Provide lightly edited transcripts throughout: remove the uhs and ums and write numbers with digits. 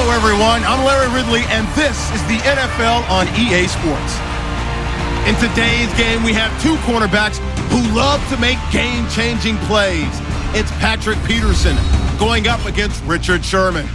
Hello, everyone. I'm Larry Ridley, and this is the NFL on EA Sports. In today's game, we have two cornerbacks who love to make game-changing plays. It's Patrick Peterson going up against Richard Sherman.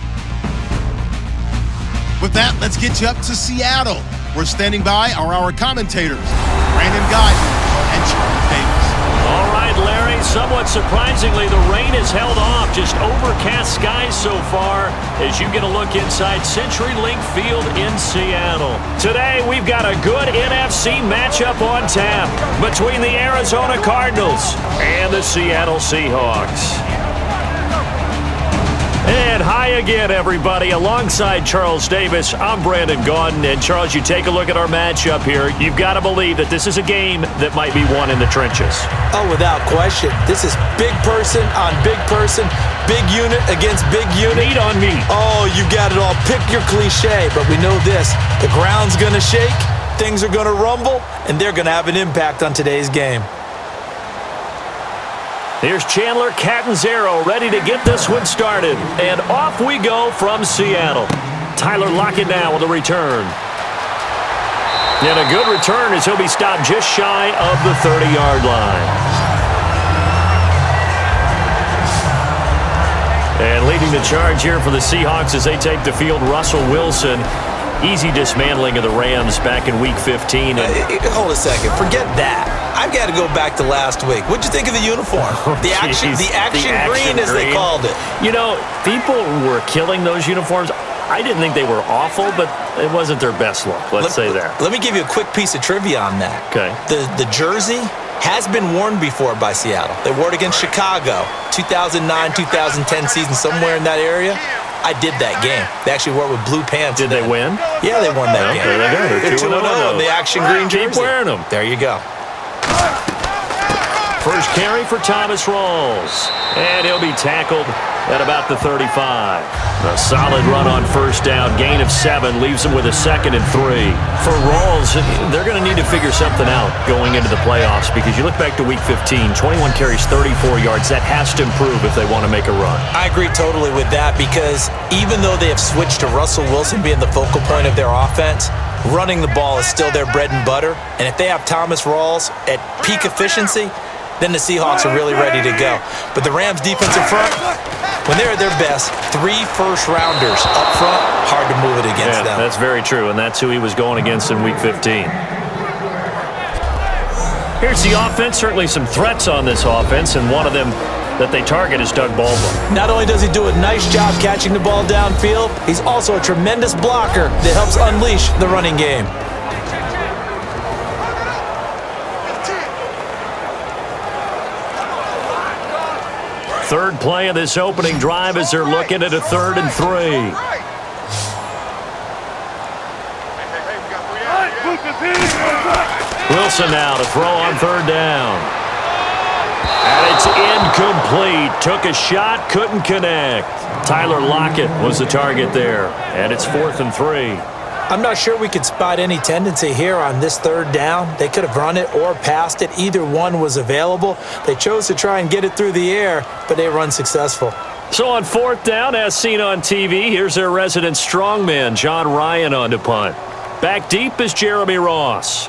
With that, let's get you up to Seattle. We're standing by are our commentators, Brandon Guyton and Charles Davis. All right, Larry, somewhat surprisingly, the rain has held off. Just overcast skies so far as you get a look inside CenturyLink Field in Seattle. Today, we've got a good NFC matchup on tap between the Arizona Cardinals and the Seattle Seahawks. And hi again, everybody. Alongside Charles Davis, I'm Brandon Guyton. And Charles, you take a look at our matchup here. You've got to believe that this is a game that might be won in the trenches. Oh, without question. This is big person on big person, big unit against big unit. Meat on meat. Oh, you got it all. Pick your cliche, but we know this. The ground's going to shake, things are going to rumble, and they're going to have an impact on today's game. Here's Chandler Catanzaro ready to get this one started. And off we go from Seattle. Tyler Lockett now with a return. And a good return as he'll be stopped just shy of the 30-yard line. And leading the charge here for the Seahawks as they take the field, Russell Wilson. Easy dismantling of the Rams back in Week 15. Hold a second. Forget that. I've got to go back to last week. What'd you think of the uniform? The action green, as they called it. You know, people were killing those uniforms. I didn't think they were awful, but it wasn't their best look. Let's say that. Let me give you a quick piece of trivia on that. Okay. The jersey has been worn before by Seattle. They wore it against Chicago, 2009-2010 season, somewhere in that area. I did that game. They actually wore it with blue pants. Did they win? Yeah, they won that game. There they go. They're 2-0 in the action green jersey. Keep wearing them. There you go. First carry for Thomas Rawls. And he'll be tackled at about the 35. A solid run on first down. Gain of 7 leaves them with a 2nd and 3. For Rawls, they're going to need to figure something out going into the playoffs because you look back to Week 15, 21 carries, 34 yards. That has to improve if they want to make a run. I agree totally with that because even though they have switched to Russell Wilson being the focal point of their offense, running the ball is still their bread and butter. And if they have Thomas Rawls at peak efficiency, then the Seahawks are really ready to go. But the Rams' defensive front, when they're at their best, 3 first-rounders up front, hard to move it against them. That's very true, and that's who he was going against in Week 15. Here's the offense. Certainly some threats on this offense, and one of them that they target is Doug Baldwin. Not only does he do a nice job catching the ball downfield, he's also a tremendous blocker that helps unleash the running game. Third play of this opening drive as they're looking at a 3rd and 3. Wilson now to throw on 3rd down. And it's incomplete. Took a shot, couldn't connect. Tyler Lockett was the target there. And it's 4th and 3. I'm not sure we could spot any tendency here on this 3rd down. They could have run it or passed it. Either one was available. They chose to try and get it through the air, but they were unsuccessful. So on 4th down, as seen on TV, here's their resident strongman, John Ryan, on to punt. Back deep is Jeremy Ross.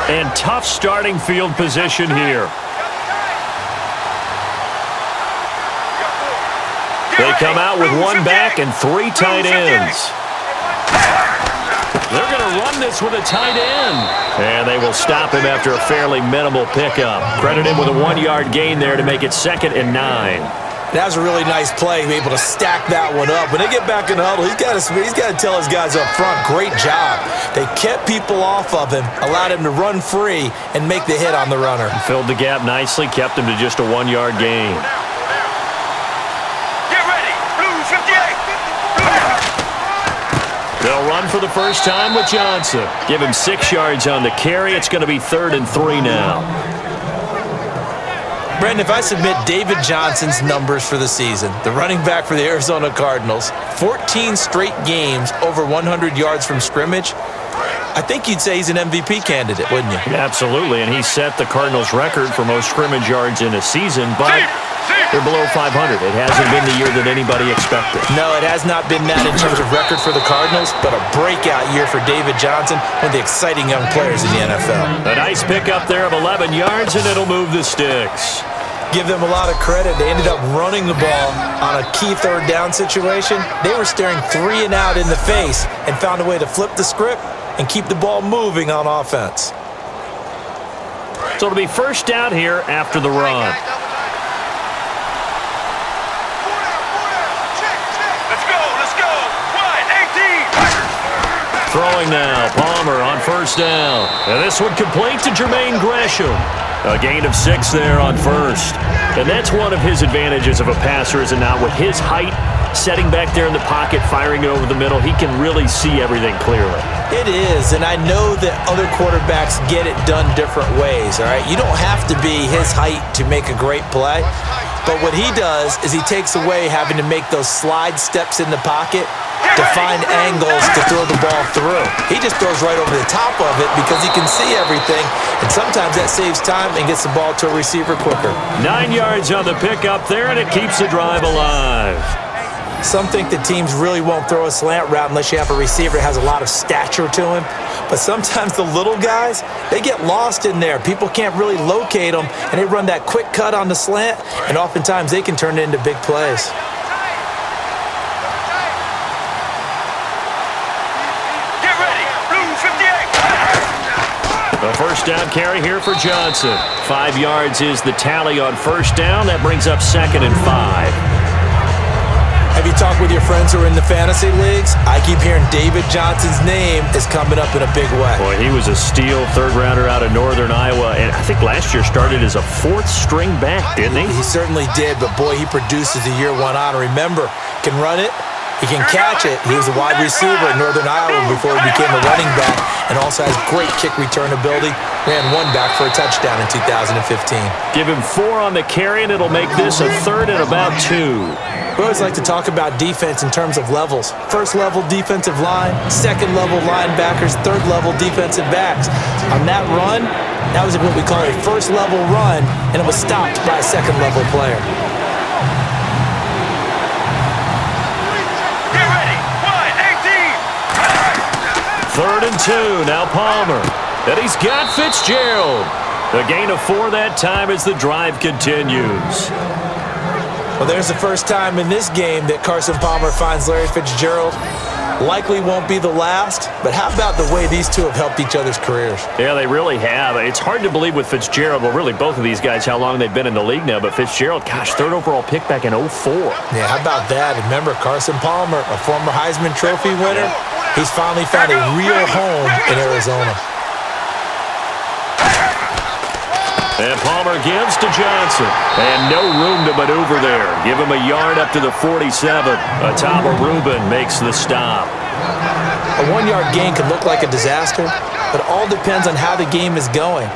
And tough starting field position here. They come out with 1 back and 3 tight ends. They're going to run this with a tight end. And they will stop him after a fairly minimal pickup. Credit him with a 1-yard gain there to make it 2nd and 9. That was a really nice play, able to stack that one up. When they get back in the huddle, he's got to tell his guys up front, great job. They kept people off of him, allowed him to run free and make the hit on the runner. Filled the gap nicely, kept him to just a 1-yard gain. Get ready, Blue 58. They'll run for the first time with Johnson. Give him 6 yards on the carry. It's going to be 3rd and 3 now. Brandon, if I submit David Johnson's numbers for the season, the running back for the Arizona Cardinals, 14 straight games over 100 yards from scrimmage, I think you'd say he's an MVP candidate, wouldn't you? Absolutely, and he set the Cardinals record for most scrimmage yards in a season, but they're below 500. It hasn't been the year that anybody expected. No, it has not been that in terms of record for the Cardinals, but a breakout year for David Johnson, one of the exciting young players in the NFL. A nice pickup there of 11 yards, and it'll move the sticks. Give them a lot of credit. They ended up running the ball on a key 3rd down situation. They were staring 3 and out in the face and found a way to flip the script and keep the ball moving on offense. So it'll be first down here after the run. Let's go. Wide, 18. Throwing now, Palmer on first down. And this one complete to Jermaine Gresham. A gain of 6 there on first. And that's one of his advantages of a passer, is it not? With his height, setting back there in the pocket, firing it over the middle, he can really see everything clearly. It is, and I know that other quarterbacks get it done different ways, all right? You don't have to be his height to make a great play. But what he does is he takes away having to make those slide steps in the pocket to find angles to throw the ball through. He just throws right over the top of it because he can see everything, and sometimes that saves time and gets the ball to a receiver quicker. 9 yards on the pickup there, and it keeps the drive alive. Some think that teams really won't throw a slant route unless you have a receiver that has a lot of stature to him. But sometimes the little guys, they get lost in there. People can't really locate them, and they run that quick cut on the slant, and oftentimes they can turn it into big plays. A first down carry here for Johnson. 5 yards is the tally on first down. That brings up 2nd and 5. Have you talked with your friends who are in the fantasy leagues? I keep hearing David Johnson's name is coming up in a big way. Boy, he was a steal, 3rd rounder out of Northern Iowa, and I think last year started as a 4th string back, didn't he? He certainly did, but boy, he produces the year 1 honor. Remember, can run it, he can catch it. He was a wide receiver at Northern Iowa before he became a running back, and also has great kick return ability. Ran 1 back for a touchdown in 2015. Give him 4 on the carry, and it'll make this a 3rd and about 2. We always like to talk about defense in terms of levels. 1st level defensive line, 2nd level linebackers, 3rd level defensive backs. On that run, that was what we call a 1st level run, and it was stopped by a 2nd level player. Get ready. Wide, 18. 3rd and 2. Now Palmer. And he's got Fitzgerald. A gain of 4 that time as the drive continues. Well, there's the first time in this game that Carson Palmer finds Larry Fitzgerald. Likely won't be the last, but how about the way these two have helped each other's careers? Yeah, they really have. It's hard to believe with Fitzgerald, well, really both of these guys, how long they've been in the league now, but Fitzgerald, gosh, 3rd overall pick back in 04. Yeah, how about that? Remember, Carson Palmer, a former Heisman Trophy winner, he's finally found a real home in Arizona. And Palmer gives to Johnson. And no room to maneuver there. Give him a yard up to the 47. Atama Rubin makes the stop. A 1-yard gain could look like a disaster, but it all depends on how the game is going.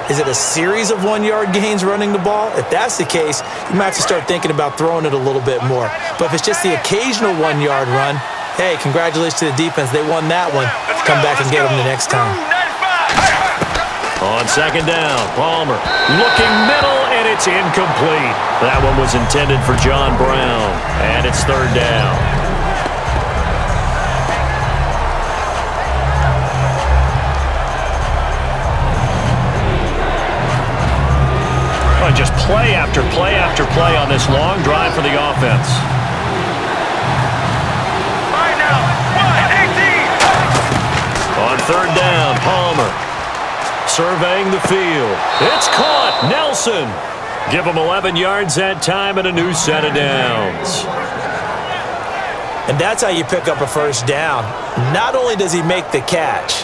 Is it a series of 1-yard gains running the ball? If that's the case, you might have to start thinking about throwing it a little bit more. But if it's just the occasional 1-yard run, hey, congratulations to the defense. They won that one. Come back and get them the next time. On 2nd down, Palmer looking middle, and it's incomplete. That one was intended for John Brown, and it's 3rd down. Just play after play after play on this long drive for the offense. Right now, wide, 18. On 3rd down, Palmer surveying the field. It's caught. Nelson. Give him 11 yards that time and a new set of downs. And that's how you pick up a first down. Not only does he make the catch,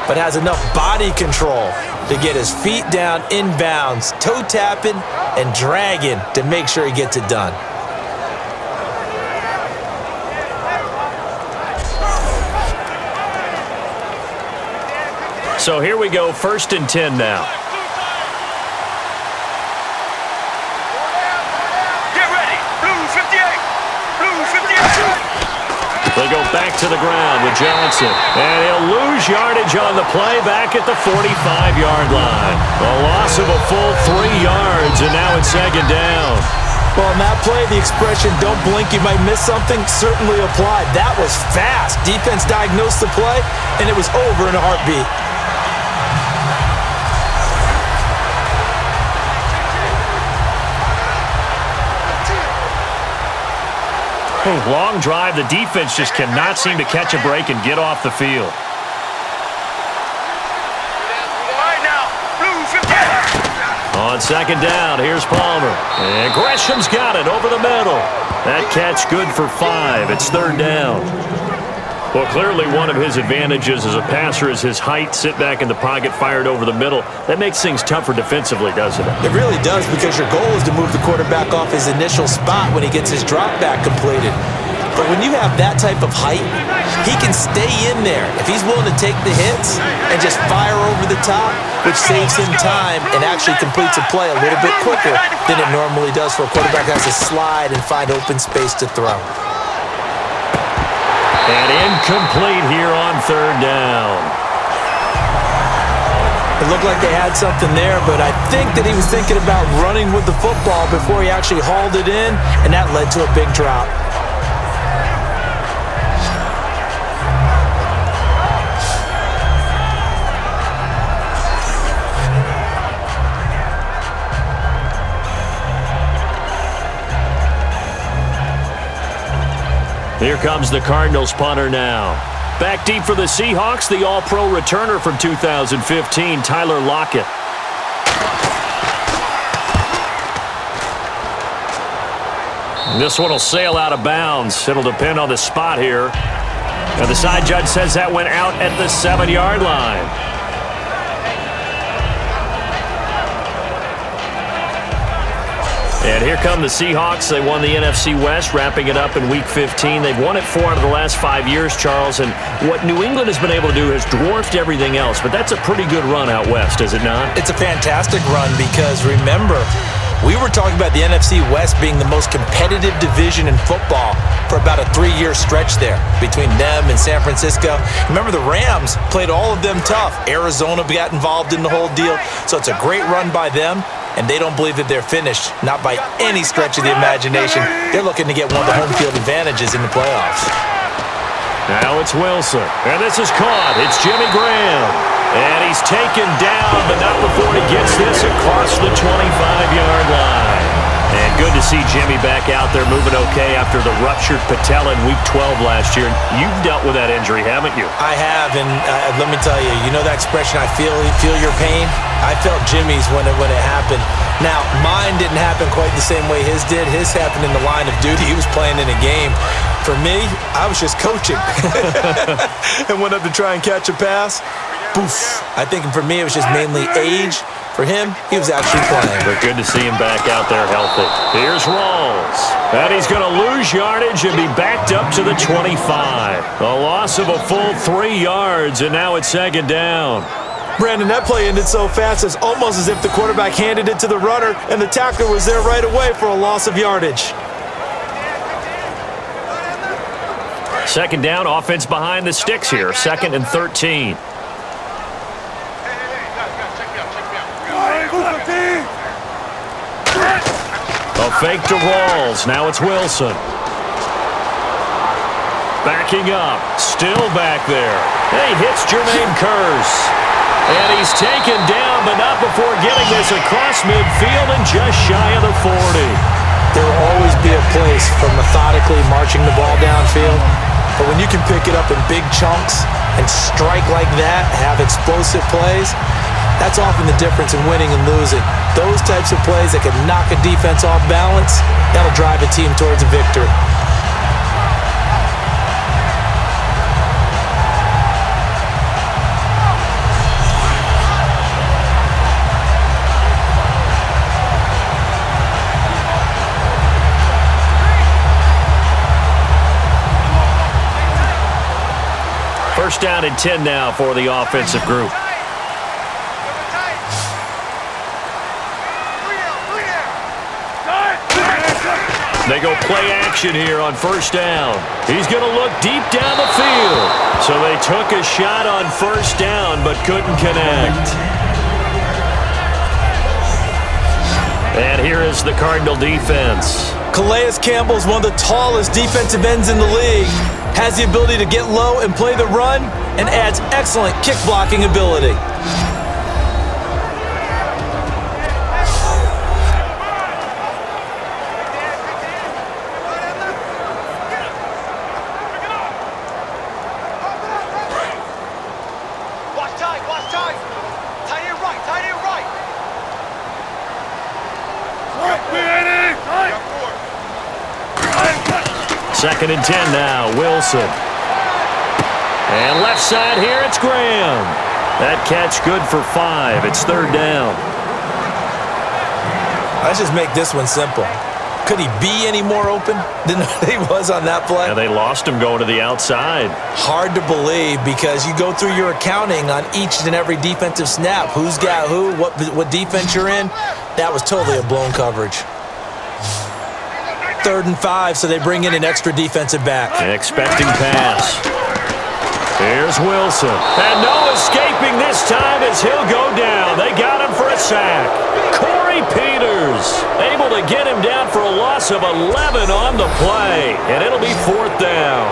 but has enough body control to get his feet down inbounds, toe tapping and dragging to make sure he gets it done. So here we go, 1st and 10 now. Get ready. Blue 58. Blue 58. They go back to the ground with Johnson. And he'll lose yardage on the play back at the 45-yard line. A loss of a full 3 yards, and now it's 2nd down. Well, on that play, the expression, don't blink, you might miss something, certainly applied. That was fast. Defense diagnosed the play, and it was over in a heartbeat. Long drive. The defense just cannot seem to catch a break and get off the field. All right now. Blue 58. On 2nd down, here's Palmer. And Gresham's got it over the middle. That catch good for 5. It's 3rd down. Well, clearly one of his advantages as a passer is his height. Sit back in the pocket, fired over the middle. That makes things tougher defensively, doesn't it? It really does, because your goal is to move the quarterback off his initial spot when he gets his drop back completed. But when you have that type of height, he can stay in there if he's willing to take the hits and just fire over the top, which saves him time and actually completes a play a little bit quicker than it normally does for a quarterback that has to slide and find open space to throw. And incomplete here on 3rd down. It looked like they had something there, but I think that he was thinking about running with the football before he actually hauled it in, and that led to a big drop. Here comes the Cardinals punter now. Back deep for the Seahawks, the All-Pro returner from 2015, Tyler Lockett. This one will sail out of bounds. It'll depend on the spot here. And the side judge says that went out at the 7-yard line. And here come the Seahawks. They won the NFC West, wrapping it up in Week 15. They've won it 4 out of the last 5 years, Charles. And what New England has been able to do has dwarfed everything else. But that's a pretty good run out west, is it not? It's a fantastic run because, remember, we were talking about the NFC West being the most competitive division in football for about a 3-year stretch there between them and San Francisco. Remember, the Rams played all of them tough. Arizona got involved in the whole deal. So it's a great run by them. And they don't believe that they're finished, not by any stretch of the imagination. They're looking to get one of the home field advantages in the playoffs. Now it's Wilson, and this is caught. It's Jimmy Graham, and he's taken down, but not before he gets this across the 25-yard line. And good to see Jimmy back out there moving okay after the ruptured patella in Week 12 last year. You've dealt with that injury, haven't you? I have, and let me tell you, you know that expression, I feel your pain? I felt Jimmy's when it happened. Now, mine didn't happen quite the same way his did. His happened in the line of duty. He was playing in a game. For me, I was just coaching. And went up to try and catch a pass. Poof. I think for me, it was just mainly age. For him, he was actually playing. But good to see him back out there healthy. Here's Rawls. And he's going to lose yardage and be backed up to the 25. A loss of a full 3 yards, and now it's 2nd down. Brandon, that play ended so fast, it's almost as if the quarterback handed it to the runner and the tackler was there right away for a loss of yardage. 2nd down, offense behind the sticks here. 2nd and 13. A fake to Rawls. Now it's Wilson. Backing up. Still back there. And he hits Jermaine Kearse. And he's taken down, but not before getting this across midfield and just shy of the 40. There will always be a place for methodically marching the ball downfield. But when you can pick it up in big chunks and strike like that, have explosive plays, That's often the difference in winning and losing. Those types of plays that can knock a defense off balance, that'll drive a team towards a victory. First down and 10 now for the offensive group. They go play action here on first down. He's going to look deep down the field. So they took a shot on first down but couldn't connect. And here is the Cardinal defense. Calais Campbell is one of the tallest defensive ends in the league. Has the ability to get low and play the run, and adds excellent kick blocking ability. Watch tight. Tight end right. Second and 10 now, Wilson. And left side here, it's Graham. That catch good for 5. It's third down. Let's just make this one simple. Could he be any more open than he was on that play? And they lost him going to the outside. Hard to believe because you go through your accounting on each and every defensive snap. Who's got who, what defense you're in. That was totally a blown coverage. 3rd and 5, so they bring in an extra defensive back. Expecting pass. Here's Wilson. And no escaping this time as he'll go down. They got him for a sack. Corey Peters able to get him down for a loss of 11 on the play. And it'll be 4th down.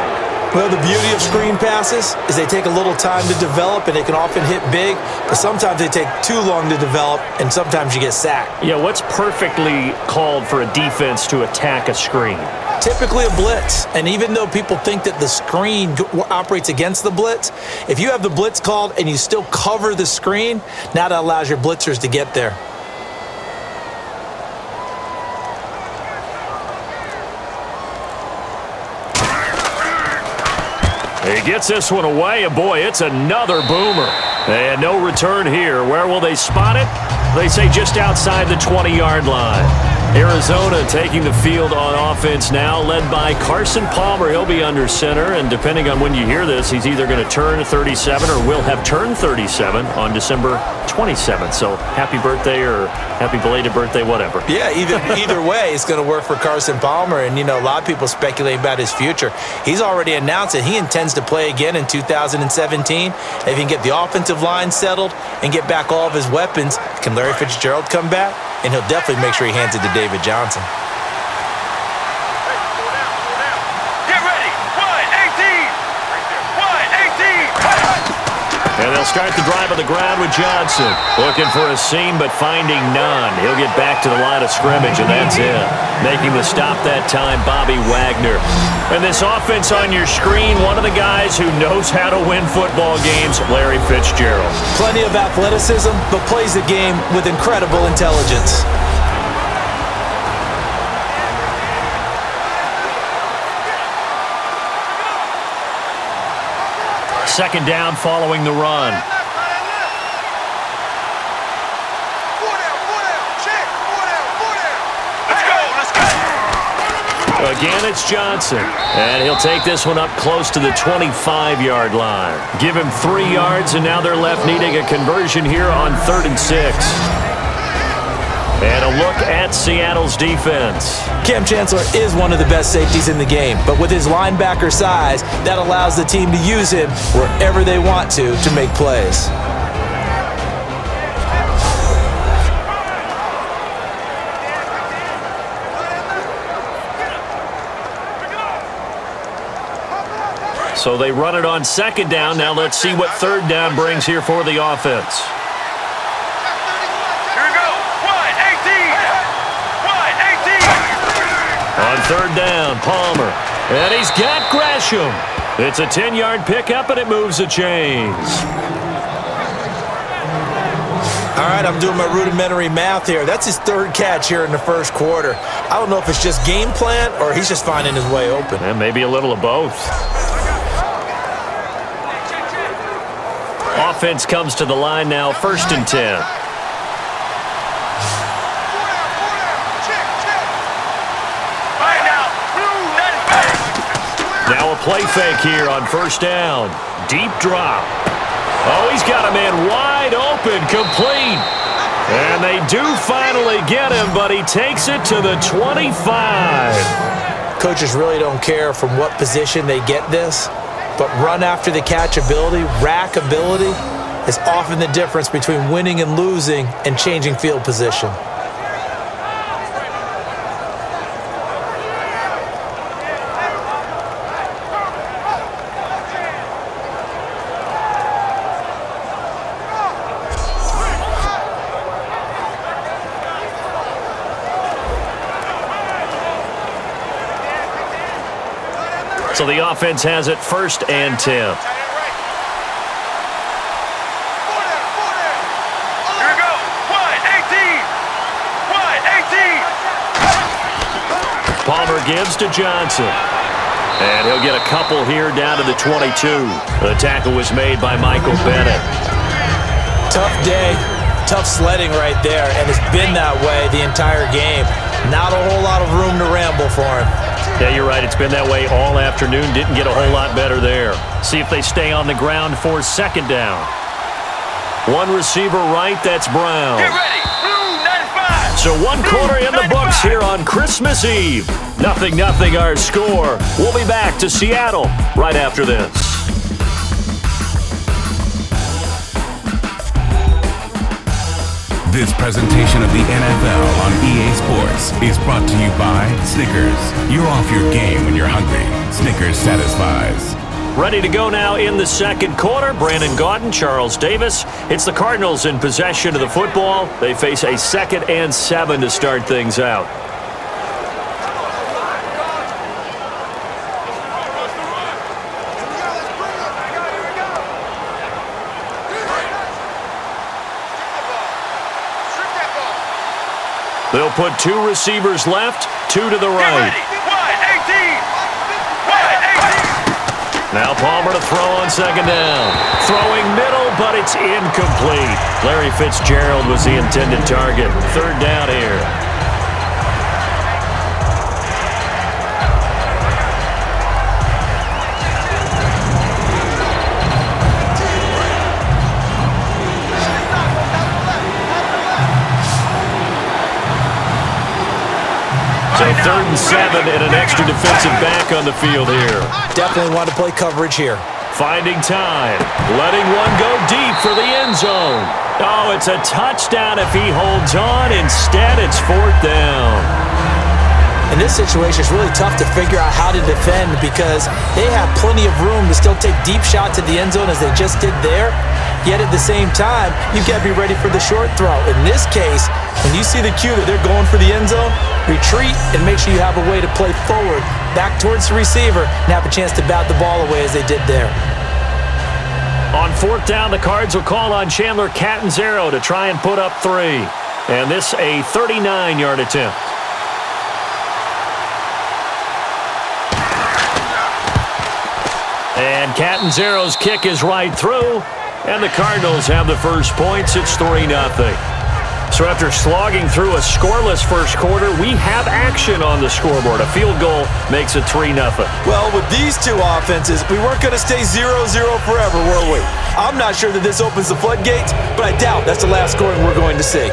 Well, the beauty of screen passes is they take a little time to develop, and they can often hit big, but sometimes they take too long to develop, and sometimes you get sacked. Yeah, what's perfectly called for a defense to attack a screen? Typically a blitz, and even though people think that the screen operates against the blitz, if you have the blitz called and you still cover the screen, now that allows your blitzers to get there. He gets this one away, and boy, it's another boomer. And no return here. Where will they spot it? They say just outside the 20-yard line. Arizona taking the field on offense now, led by Carson Palmer. He'll be under center, and depending on when you hear this, he's either going to turn 37 or will have turned 37 on December 27th. So happy birthday or happy belated birthday, whatever. Yeah, either way, it's going to work for Carson Palmer, and, a lot of people speculate about his future. He's already announced that he intends to play again in 2017. If he can get the offensive line settled and get back all of his weapons, can Larry Fitzgerald come back? And he'll definitely make sure he hands it to David Johnson. Get ready. 1-18. And they'll start the drive on the ground with Johnson. Looking for a seam, but finding none. He'll get back to the line of scrimmage, and that's it. Making the stop that time, Bobby Wagner. And this offense on your screen, one of the guys who knows how to win football games, Larry Fitzgerald. Plenty of athleticism, but plays the game with incredible intelligence. Second down following the run. Again, it's Johnson. And he'll take this one up close to the 25-yard line. Give him 3 yards, and now they're left needing a conversion here on 3rd and 6. And a look at Seattle's defense. Cam Chancellor is one of the best safeties in the game, but with his linebacker size, that allows the team to use him wherever they want to make plays. So they run it on 2nd down. Now let's see what 3rd down brings here for the offense. On 3rd down, Palmer. And he's got Gresham. It's a 10-yard pickup, and it moves the chains. All right, I'm doing my rudimentary math here. That's his third catch here in the first quarter. I don't know if it's just game plan or he's just finding his way open. And maybe a little of both. Offense comes to the line now, 1st and 10. Now a play fake here on 1st down. Deep drop. Oh, he's got a man wide open, complete. And they do finally get him, but he takes it to the 25. Coaches really don't care from what position they get this, but run after the catch ability, rack ability, is often the difference between winning and losing and changing field position. So the offense has it 1st and 10. Here we go. Wide 18. Wide 18. Palmer gives to Johnson. And he'll get a couple here down to the 22. The tackle was made by Michael Bennett. Tough day, tough sledding right there, and it's been that way the entire game. Not a whole lot of room to ramble for him. Yeah, you're right. It's been that way all afternoon. Didn't get a whole lot better there. See if they stay on the ground for 2nd down. One receiver right, that's Brown. Get ready. Blue 95. So 1 quarter in the books here on Christmas Eve. 0-0 our score. We'll be back to Seattle right after this. This presentation of the NFL on EA Sports is brought to you by Snickers. You're off your game when you're hungry. Snickers satisfies. Ready to go now in the 2nd quarter. Brandon Gaudin, Charles Davis. It's the Cardinals in possession of the football. They face a 2nd and 7 to start things out. They'll put 2 receivers left, 2 to the right. Wide 18. Wide 18. Now Palmer to throw on 2nd down. Throwing middle, but it's incomplete. Larry Fitzgerald was the intended target. 3rd down here. So 3rd and 7 and an extra defensive back on the field here. Definitely want to play coverage here. Finding time. Letting one go deep for the end zone. Oh, it's a touchdown if he holds on. Instead, it's 4th down. In this situation, it's really tough to figure out how to defend because they have plenty of room to still take deep shots at the end zone as they just did there. Yet at the same time, you've got to be ready for the short throw. In this case, when you see the cue that they're going for the end zone, retreat and make sure you have a way to play forward, back towards the receiver, and have a chance to bat the ball away as they did there. On 4th down, the Cards will call on Chandler Catanzaro to try and put up 3. And this a 39-yard attempt. And Catanzaro's kick is right through. And the Cardinals have the first points. It's 3-0. So after slogging through a scoreless first quarter, we have action on the scoreboard. A field goal makes it 3-0. Well, with these two offenses, we weren't going to stay 0-0 forever, were we? I'm not sure that this opens the floodgates, but I doubt that's the last scoring we're going to see.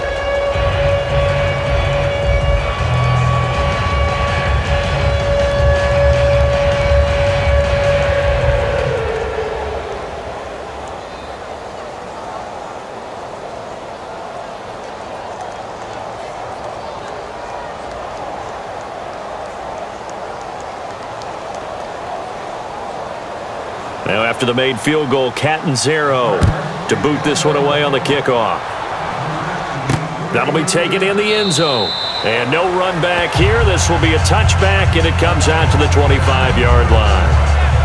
Now after the made field goal, Catanzaro to boot this one away on the kickoff. That'll be taken in the end zone. And no run back here. This will be a touchback, and it comes out to the 25-yard line.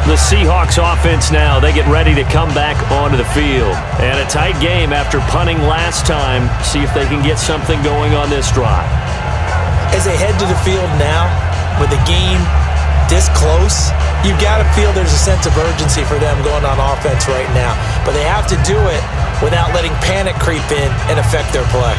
The Seahawks offense now, they get ready to come back onto the field. And a tight game after punting last time. See if they can get something going on this drive. As they head to the field now, with the game this close, you've got to feel there's a sense of urgency for them going on offense right now. But they have to do it without letting panic creep in and affect their play.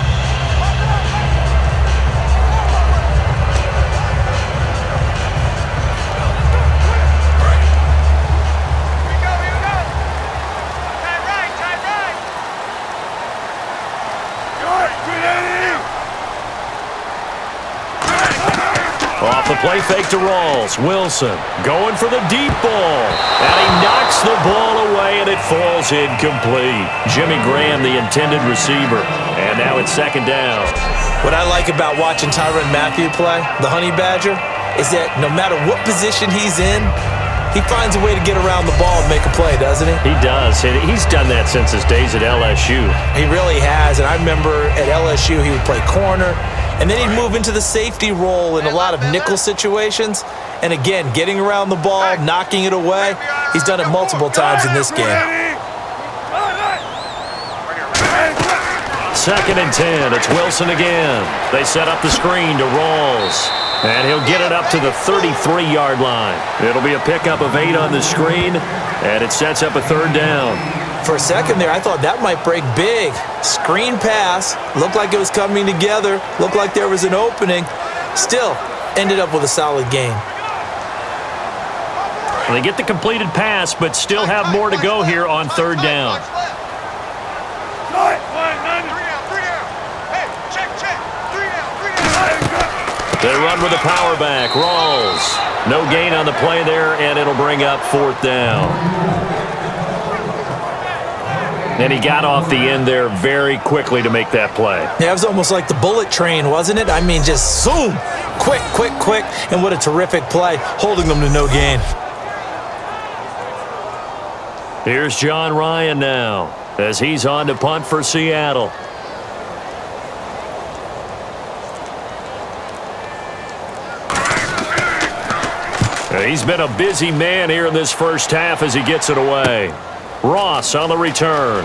Off the play fake to Rawls. Wilson going for the deep ball. And he knocks the ball away, and it falls incomplete. Jimmy Graham, the intended receiver. And now it's second down. What I like about watching Tyrann Mathieu play, the Honey Badger, is that no matter what position he's in, he finds a way to get around the ball and make a play, doesn't he? He does. He's done that since his days at LSU. He really has. And I remember at LSU he would play corner, and then he'd move into the safety role in a lot of nickel situations. And again, getting around the ball, knocking it away. He's done it multiple times in this game. Second and 10. It's Wilson again. They set up the screen to Rawls. And he'll get it up to the 33-yard line. It'll be a pickup of 8 on the screen, and it sets up a third down. For a second there, I thought that might break big. Screen pass. Looked like it was coming together. Looked like there was an opening. Still, ended up with a solid game. They get the completed pass, but still have more to go here on third down. They run with a power back. Rawls. No gain on the play there, and it'll bring up fourth down. And he got off the end there very quickly to make that play. Yeah, it was almost like the bullet train, wasn't it? I mean, just zoom. Quick, quick, quick. And what a terrific play, holding them to no gain. Here's John Ryan now as he's on to punt for Seattle. He's been a busy man here in this first half as he gets it away. Ross on the return.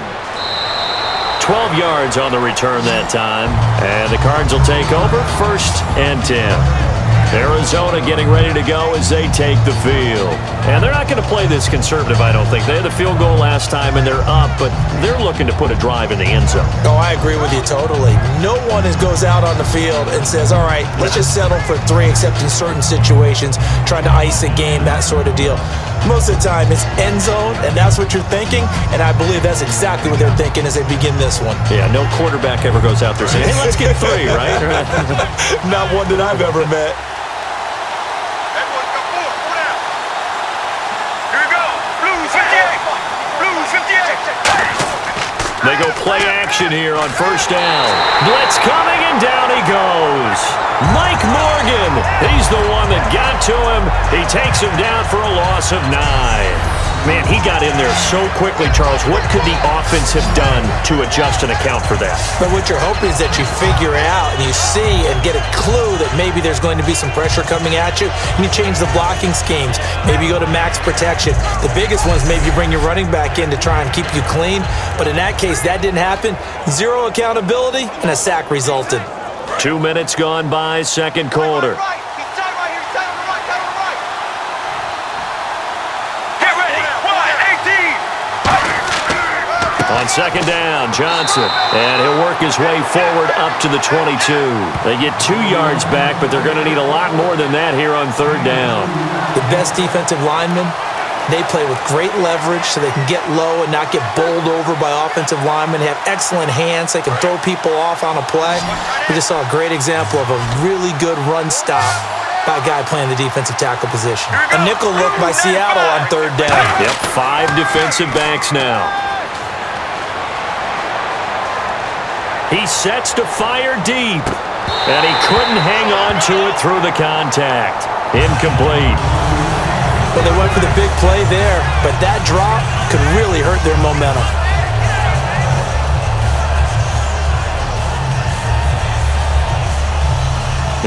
12 yards on the return that time. And the Cards will take over, 1st and 10. Arizona getting ready to go as they take the field. And they're not going to play this conservative, I don't think. They had the field goal last time, and they're up, but they're looking to put a drive in the end zone. Oh, I agree with you totally. No one goes out on the field and says, all right, let's just settle for 3, except in certain situations, trying to ice a game, that sort of deal. Most of the time, it's end zone, and that's what you're thinking, and I believe that's exactly what they're thinking as they begin this one. Yeah, no quarterback ever goes out there saying, hey, let's get 3, right? Not one that I've ever met. They go play action here on 1st down. Blitz coming, and down he goes. Mike Morgan, he's the one that got to him. He takes him down for a loss of 9. Man, he got in there so quickly, Charles. What could the offense have done to adjust and account for that? But what you're hoping is that you figure out and you see and get a clue that maybe there's going to be some pressure coming at you, and you change the blocking schemes. Maybe you go to max protection. The biggest one is maybe you bring your running back in to try and keep you clean. But in that case, that didn't happen. 0 accountability, and a sack resulted. 2 minutes gone by, second quarter. On second down, Johnson, and he'll work his way forward up to the 22. They get 2 yards back, but they're going to need a lot more than that here on third down. The best defensive linemen, they play with great leverage so they can get low and not get bowled over by offensive linemen. They have excellent hands. They can throw people off on a play. We just saw a great example of a really good run stop by a guy playing the defensive tackle position. A nickel look by Seattle on third down. Yep, 5 defensive backs now. He sets to fire deep, and he couldn't hang on to it through the contact. Incomplete. Well, they went for the big play there, but that drop could really hurt their momentum.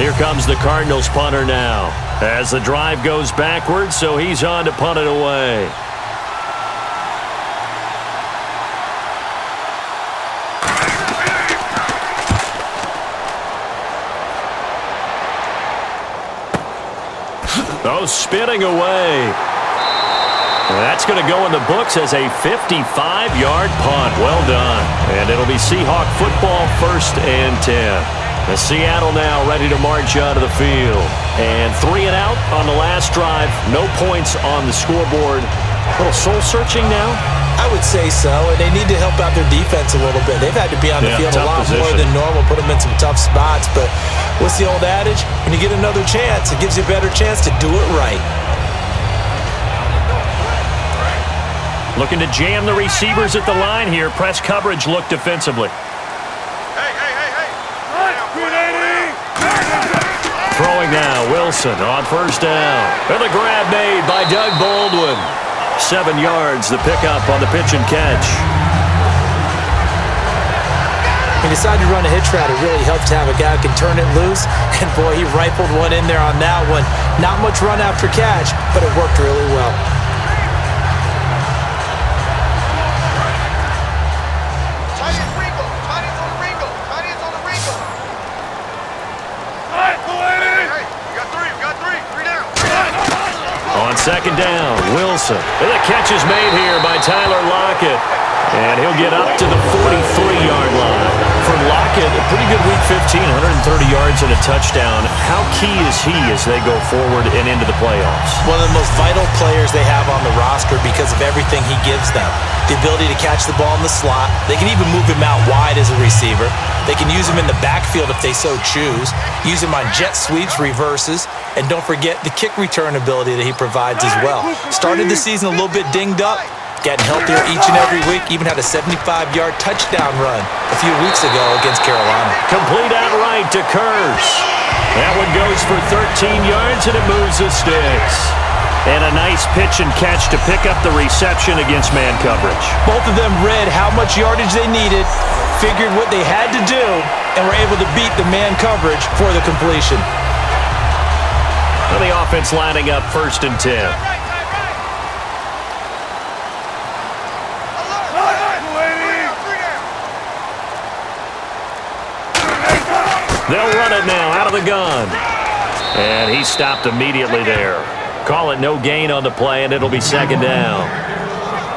Here comes the Cardinals punter now. As the drive goes backwards, so he's on to punt it away. Oh, spinning away. That's going to go in the books as a 55-yard punt. Well done. And it'll be Seahawk football, 1st and 10. Seattle now ready to march out of the field. And 3 and out on the last drive. No points on the scoreboard. A little soul-searching now? I would say so, and they need to help out their defense a little bit. They've had to be on the field a lot more than normal, put them in some tough spots. But what's the old adage? When you get another chance, it gives you a better chance to do it right. Looking to jam the receivers at the line here. Press coverage look defensively. Throwing now, Wilson on 1st down. And the grab made by Doug Baldwin. 7 yards, the pickup on the pitch and catch. He decided to run a hitch route. It really helps to have a guy who can turn it loose. And boy, he rifled one in there on that one. Not much run after catch, but it worked really well. On 2nd down, Wilson. And the catch is made here by Tyler Lockett. And he'll get up to the 43-yard line. For Lockett, a pretty good week 15, 130 yards and a touchdown. How key is he as they go forward and into the playoffs? One of the most vital players they have on the roster because of everything he gives them. The ability to catch the ball in the slot. They can even move him out wide as a receiver. They can use him in the backfield if they so choose. Use him on jet sweeps, reverses. And don't forget the kick return ability that he provides as well. Started the season a little bit dinged up. Getting healthier each and every week. Even had a 75-yard touchdown run a few weeks ago against Carolina. Complete outright to Curse. That one goes for 13 yards, and it moves the sticks. And a nice pitch and catch to pick up the reception against man coverage. Both of them read how much yardage they needed, figured what they had to do, and were able to beat the man coverage for the completion. And the offense lining up 1st and 10. They'll run it now out of the gun. And he stopped immediately there. Call it no gain on the play, and it'll be 2nd down.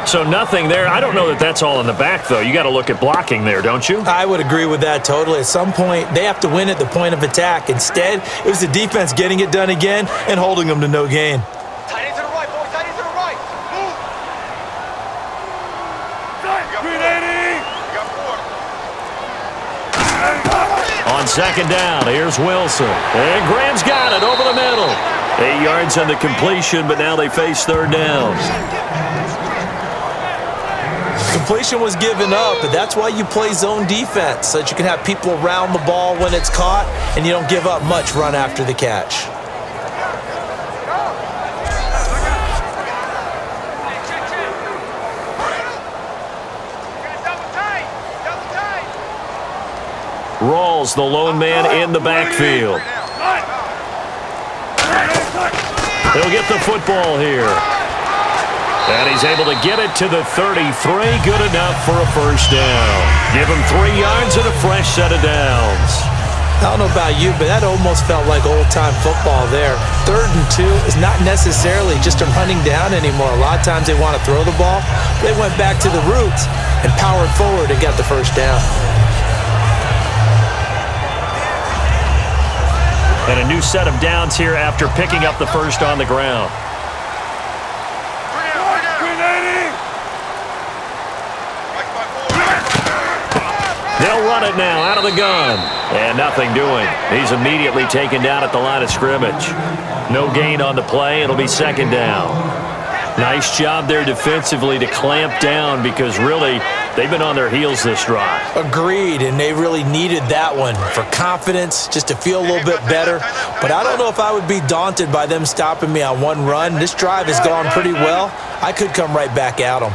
So nothing there. I don't know that that's all in the back, though. You got to look at blocking there, don't you? I would agree with that totally. At some point, they have to win at the point of attack. Instead, it was the defense getting it done again and holding them to no gain. Tight end to the right, boys. Tight end to the right. Move. On 2nd down, here's Wilson. And Graham's got it over the middle. 8 yards on the completion, but now they face 3rd down. Completion was given up, but that's why you play zone defense, so that you can have people around the ball when it's caught, and you don't give up much run after the catch. Rawls, the lone man in the backfield. He'll get the football here. And he's able to get it to the 33. Good enough for a 1st down. Give him 3 yards and a fresh set of downs. I don't know about you, but that almost felt like old-time football there. 3rd and 2 is not necessarily just a running down anymore. A lot of times they want to throw the ball. They went back to the roots and powered forward and got the 1st down. And a new set of downs here after picking up the 1st on the ground. They'll run it now out of the gun. And nothing doing. He's immediately taken down at the line of scrimmage. No gain on the play. It'll be 2nd down. Nice job there defensively to clamp down because really they've been on their heels this drive. Agreed, and they really needed that one for confidence, just to feel a little bit better. But I don't know if I would be daunted by them stopping me on one run. This drive has gone pretty well. I could come right back at them.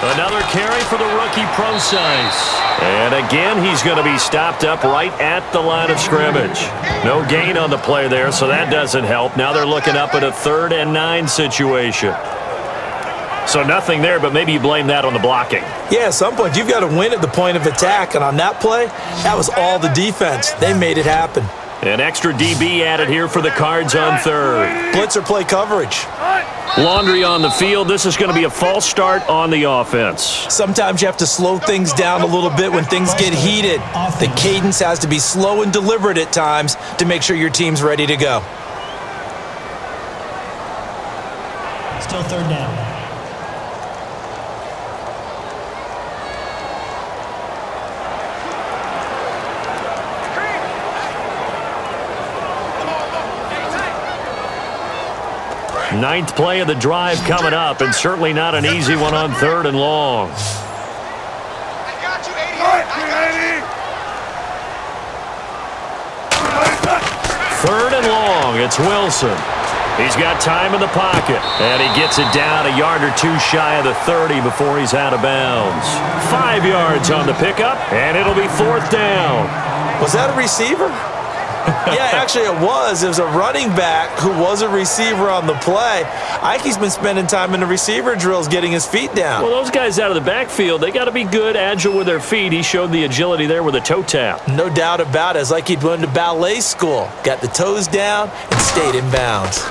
Another carry for the rookie Procise. And again, he's going to be stopped up right at the line of scrimmage. No gain on the play there, so that doesn't help. Now they're looking up at a 3rd and 9 situation. So nothing there, but maybe you blame that on the blocking. Yeah, at some point, you've got to win at the point of attack. And on that play, that was all the defense. They made it happen. An extra DB added here for the Cards on 3rd. Blitzer play coverage. Laundry on the field. This is going to be a false start on the offense. Sometimes you have to slow things down a little bit when things get heated. The cadence has to be slow and deliberate at times to make sure your team's ready to go. Still 3rd down. Ninth play of the drive coming up, and certainly not an easy one on 3rd and long. I got you, 88. 3rd and long, it's Wilson. He's got time in the pocket, and he gets it down a yard or 2 shy of the 30 before he's out of bounds. 5 yards on the pickup, and it'll be 4th down. Was that a receiver? Yeah, actually it was. It was a running back who was a receiver on the play. Ike's been spending time in the receiver drills getting his feet down. Well, those guys out of the backfield, they got to be good, agile with their feet. He showed the agility there with a toe tap. No doubt about it. It's like he'd went to ballet school. Got the toes down and stayed in bounds.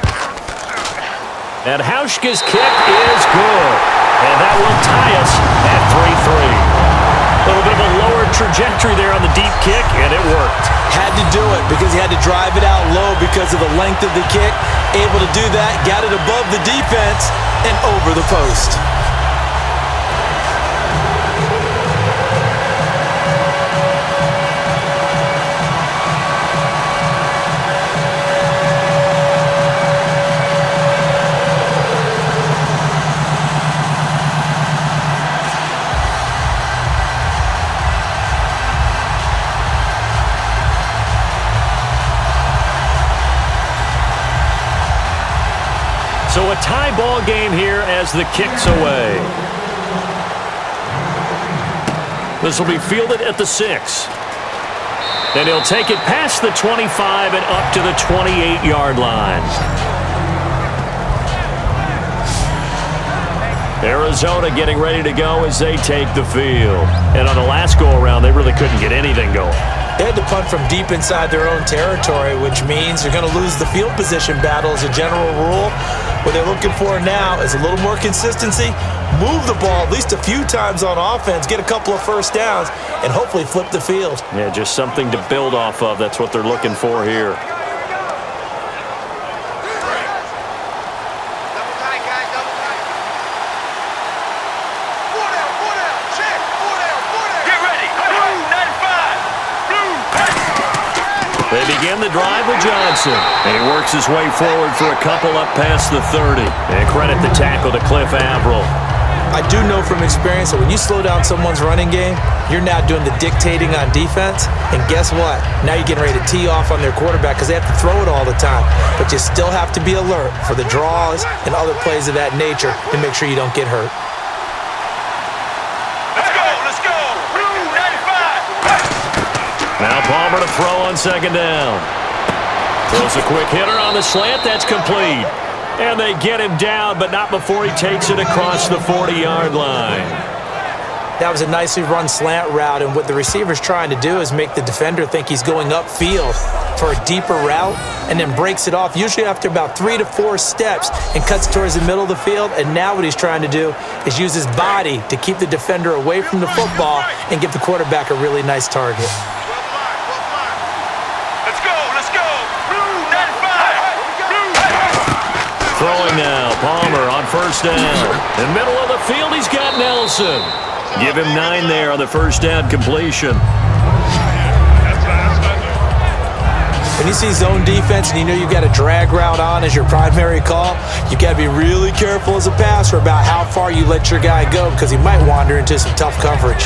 And Hauschka's kick is good. And that will tie us at 3-3. A little bit of a lower trajectory there on the deep kick, and it worked. Had to do it because he had to drive it out low because of the length of the kick. Able to do that, got it above the defense and over the post. So a tie ball game here as the kick's away. This will be fielded at the 6. And he'll take it past the 25 and up to the 28-yard line. Arizona getting ready to go as they take the field. And on the last go-around, they really couldn't get anything going. They had to punt from deep inside their own territory, which means they're going to lose the field position battle as a general rule. What they're looking for now is a little more consistency, move the ball at least a few times on offense, get a couple of first downs, and hopefully flip the field. Yeah, just something to build off of. That's what they're looking for here. They begin the drive with Johnson, and he works his way forward for a couple up past the 30. And credit the tackle to Cliff Averill. I do know from experience that when you slow down someone's running game, you're now doing the dictating on defense. And guess what? Now you're getting ready to tee off on their quarterback because they have to throw it all the time. But you still have to be alert for the draws and other plays of that nature to make sure you don't get hurt. Let's go. Blue 95. Now Palmer to throw on 2nd down. Throws a quick hitter on the slant. That's complete. And they get him down, but not before he takes it across the 40-yard line. That was a nicely run slant route, and what the receiver's trying to do is make the defender think he's going upfield for a deeper route and then breaks it off, usually after about 3 to 4 steps, and cuts towards the middle of the field. And now what he's trying to do is use his body to keep the defender away from the football and give the quarterback a really nice target. Let's go. Blue 95. Throwing now, Palmer on 1st down. In middle of the field, he's got Nelson. Give him 9 there on the 1st down completion. When you see zone defense and you know you've got a drag route on as your primary call, you've got to be really careful as a passer about how far you let your guy go because he might wander into some tough coverage.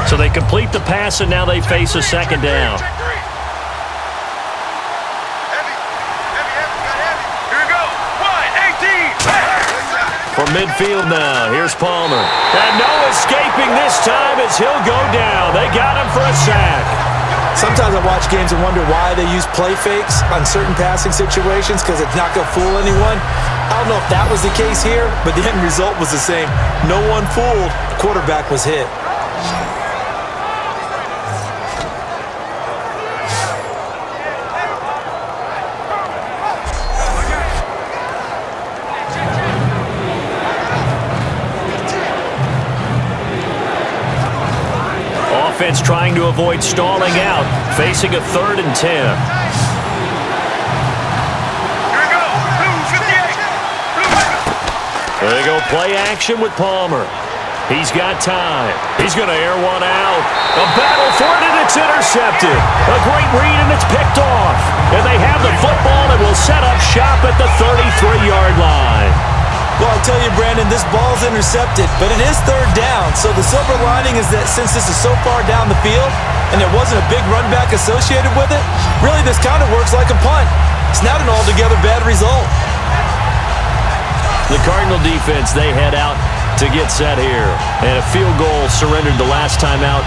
So they complete the pass, and now they face a 2nd down. For From midfield now, here's Palmer. And no escaping this time as he'll go down. They got him for a sack. Sometimes I watch games and wonder why they use play fakes on certain passing situations because it's not going to fool anyone. I don't know if that was the case here, but the end result was the same. No one fooled. The quarterback was hit. Offense trying to avoid stalling out, facing a 3rd and 10. Here we go. Blue 58. There they go, play action with Palmer. He's got time. He's going to air one out. A battle for it, and it's intercepted. A great read, and it's picked off. And they have the football and will set up shop at the 33-yard line. Well, I'll tell you, Brandon, this ball's intercepted, but it is 3rd down. So the silver lining is that since this is so far down the field and there wasn't a big run back associated with it, really this kind of works like a punt. It's not an altogether bad result. The Cardinal defense, they head out to get set here. And a field goal surrendered the last time out.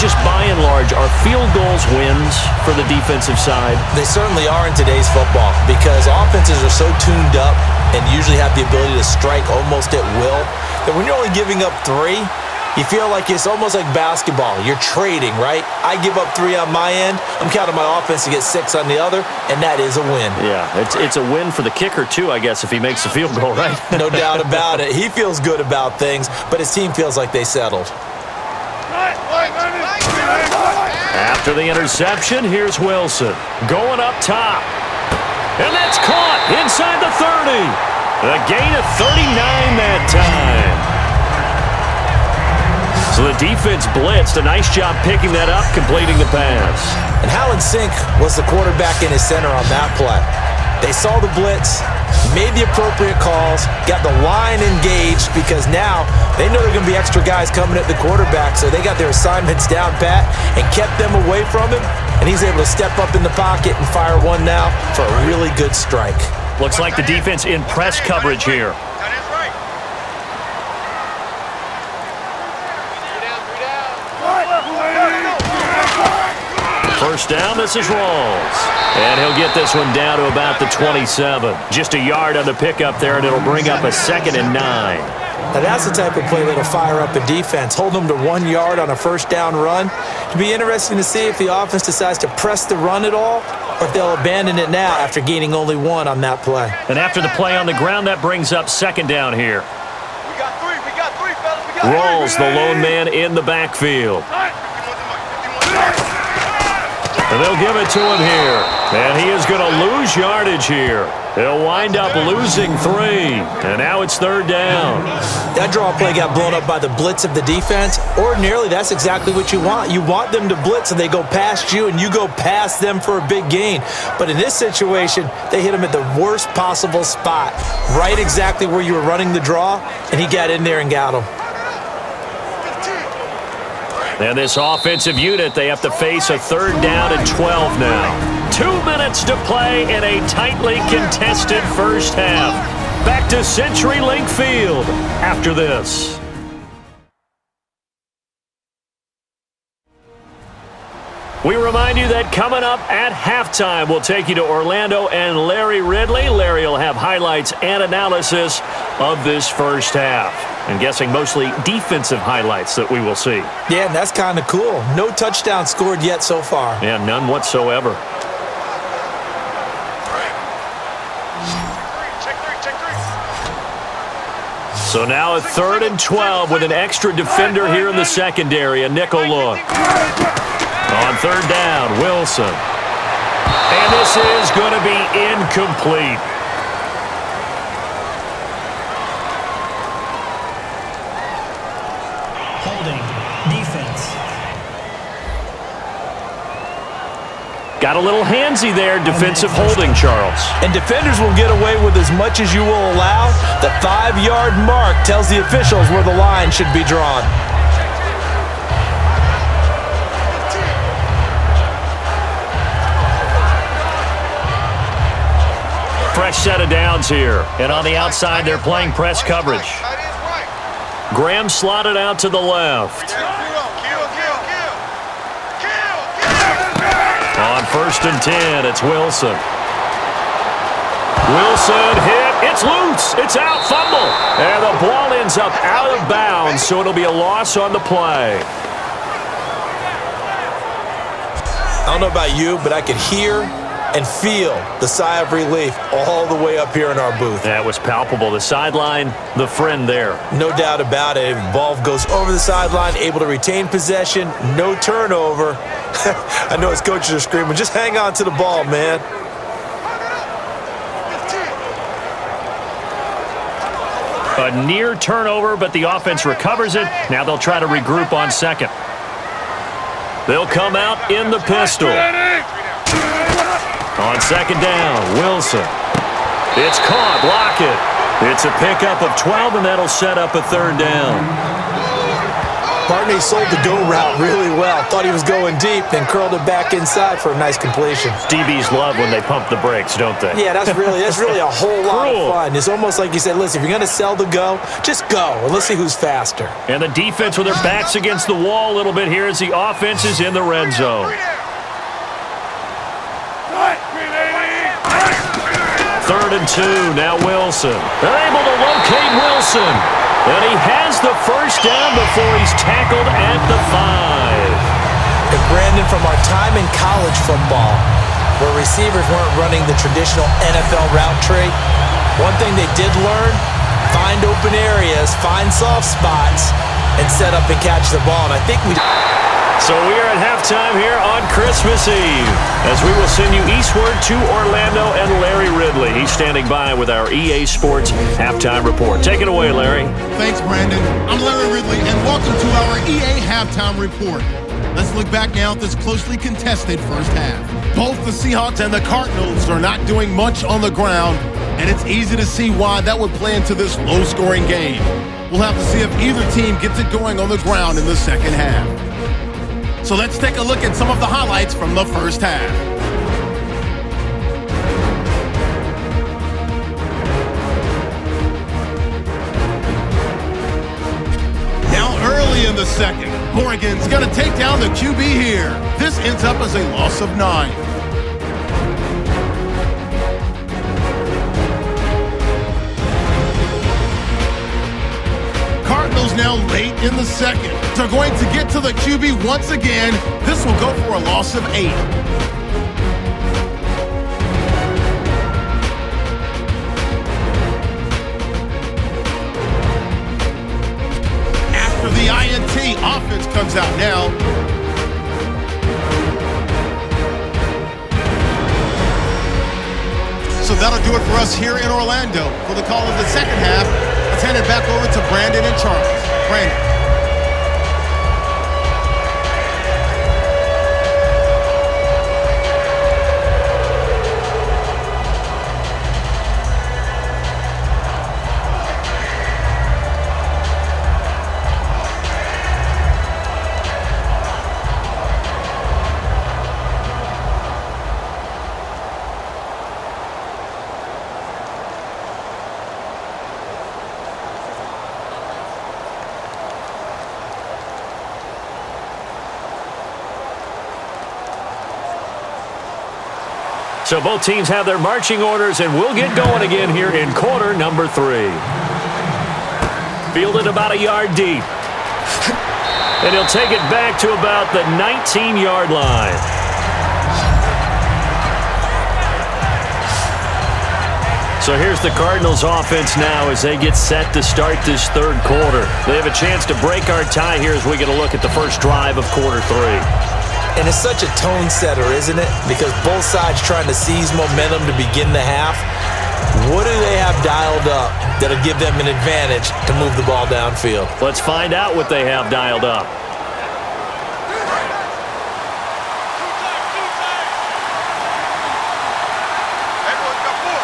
Just by and large, are field goals wins for the defensive side? They certainly are in today's football because offenses are so tuned up and usually have the ability to strike almost at will that when you're only giving up 3, you feel like it's almost like basketball. You're trading, right? I give up 3 on my end. I'm counting my offense to get 6 on the other, and that is a win. Yeah, it's a win for the kicker, too, I guess, if he makes a field goal, right? No doubt about it. He feels good about things, but his team feels like they settled. After the interception, here's Wilson. Going up top. And that's caught inside the 30. A gain of 39 that time. So the defense blitzed. A nice job picking that up, completing the pass. And how in sync was the quarterback in his center on that play? They saw the blitz, made the appropriate calls, got the line engaged because now they know there are going to be extra guys coming at the quarterback, so they got their assignments down pat and kept them away from him, and he's able to step up in the pocket and fire one now for a really good strike. Looks like the defense in press coverage here. That is right. 1st down, this is Rawls. And he'll get this one down to about the 27. Just a yard on the pickup there, and it'll bring up a 2nd and 9. Now that's the type of play that'll fire up a defense. Hold them to 1 yard on a 1st down run. It'll be interesting to see if the offense decides to press the run at all or if they'll abandon it now after gaining only 1 on that play. And after the play on the ground, that brings up 2nd down here. We got 3, fellas. We got Rawls, the lone man in the backfield. And they'll give it to him here. And he is going to lose yardage here. He'll wind up losing 3. And now it's 3rd down. That draw play got blown up by the blitz of the defense. Ordinarily, that's exactly what you want. You want them to blitz and they go past you and you go past them for a big gain. But in this situation, they hit him at the worst possible spot. Right exactly where you were running the draw, and he got in there and got him. And this offensive unit, they have to face a 3rd down and 12 now. 2 minutes to play in a tightly contested first half. Back to CenturyLink Field after this. We remind you that coming up at halftime, we'll take you to Orlando and Larry Ridley. Larry will have highlights and analysis of this first half. I'm guessing mostly defensive highlights that we will see. Yeah, and that's kind of cool. No touchdown scored yet so far. Yeah, none whatsoever. Check three. So now a 3rd and 12 with an extra defender here in the secondary. A nickel look. On 3rd down, Wilson. And this is going to be incomplete. Holding. Defense. Got a little handsy there, defensive holding, Charles. And defenders will get away with as much as you will allow. The 5-yard mark tells the officials where the line should be drawn. last set of downs here. And on the outside, they're playing press coverage. Graham slotted out to the left. On 1st and 10, it's Wilson. Wilson hit. It's loose. It's out. Fumble. And the ball ends up out of bounds, so it'll be a loss on the play. I don't know about you, but I could hear and feel the sigh of relief all the way up here in our booth. That was palpable. The sideline, the friend there. No doubt about it. Ball goes over the sideline, able to retain possession, no turnover. I know his coaches are screaming, just hang on to the ball, man. A near turnover, but the offense recovers it. Now they'll try to regroup on 2nd. They'll come out in the pistol. On 2nd down, Wilson. It's caught. Block it. It's a pickup of 12, and that'll set up a 3rd down. Barney sold the go route really well. Thought he was going deep, then curled it back inside for a nice completion. DBs love when they pump the brakes, don't they? Yeah, that's really a whole lot of fun. It's almost like you said, listen, if you're going to sell the go, just go, and let's see who's faster. And the defense with their backs against the wall a little bit here as the offense is in the red zone. 3rd and 2, now Wilson. They're able to locate Wilson. And he has the 1st down before he's tackled at the 5. And Brandon, from our time in college football, where receivers weren't running the traditional NFL route tree, one thing they did learn, find open areas, find soft spots, and set up and catch the ball. And I think we... So we are at halftime here on Christmas Eve as we will send you eastward to Orlando and Larry Ridley. He's standing by with our EA Sports Halftime Report. Take it away, Larry. Thanks, Brandon. I'm Larry Ridley, and welcome to our EA Halftime Report. Let's look back now at this closely contested first half. Both the Seahawks and the Cardinals are not doing much on the ground, and it's easy to see why that would play into this low-scoring game. We'll have to see if either team gets it going on the ground in the second half. So let's take a look at some of the highlights from the first half. Now early in the second, Oregon's going to take down the QB here. This ends up as a loss of 9. Cardinals now late in the second. They're going to get to the QB once again. This will go for a loss of 8. After the INT, offense comes out now. So that'll do it for us here in Orlando. For the call of the second half, let's hand it back over to Brandon and Charles. Brandon. So both teams have their marching orders, and we'll get going again here in quarter number 3. Fielded about a yard deep. And he'll take it back to about the 19-yard line. So here's the Cardinals offense now as they get set to start this third quarter. They have a chance to break our tie here as we get a look at the first drive of quarter 3. And it's such a tone setter, isn't it? Because both sides trying to seize momentum to begin the half. What do they have dialed up that'll give them an advantage to move the ball downfield? Let's find out what they have dialed up.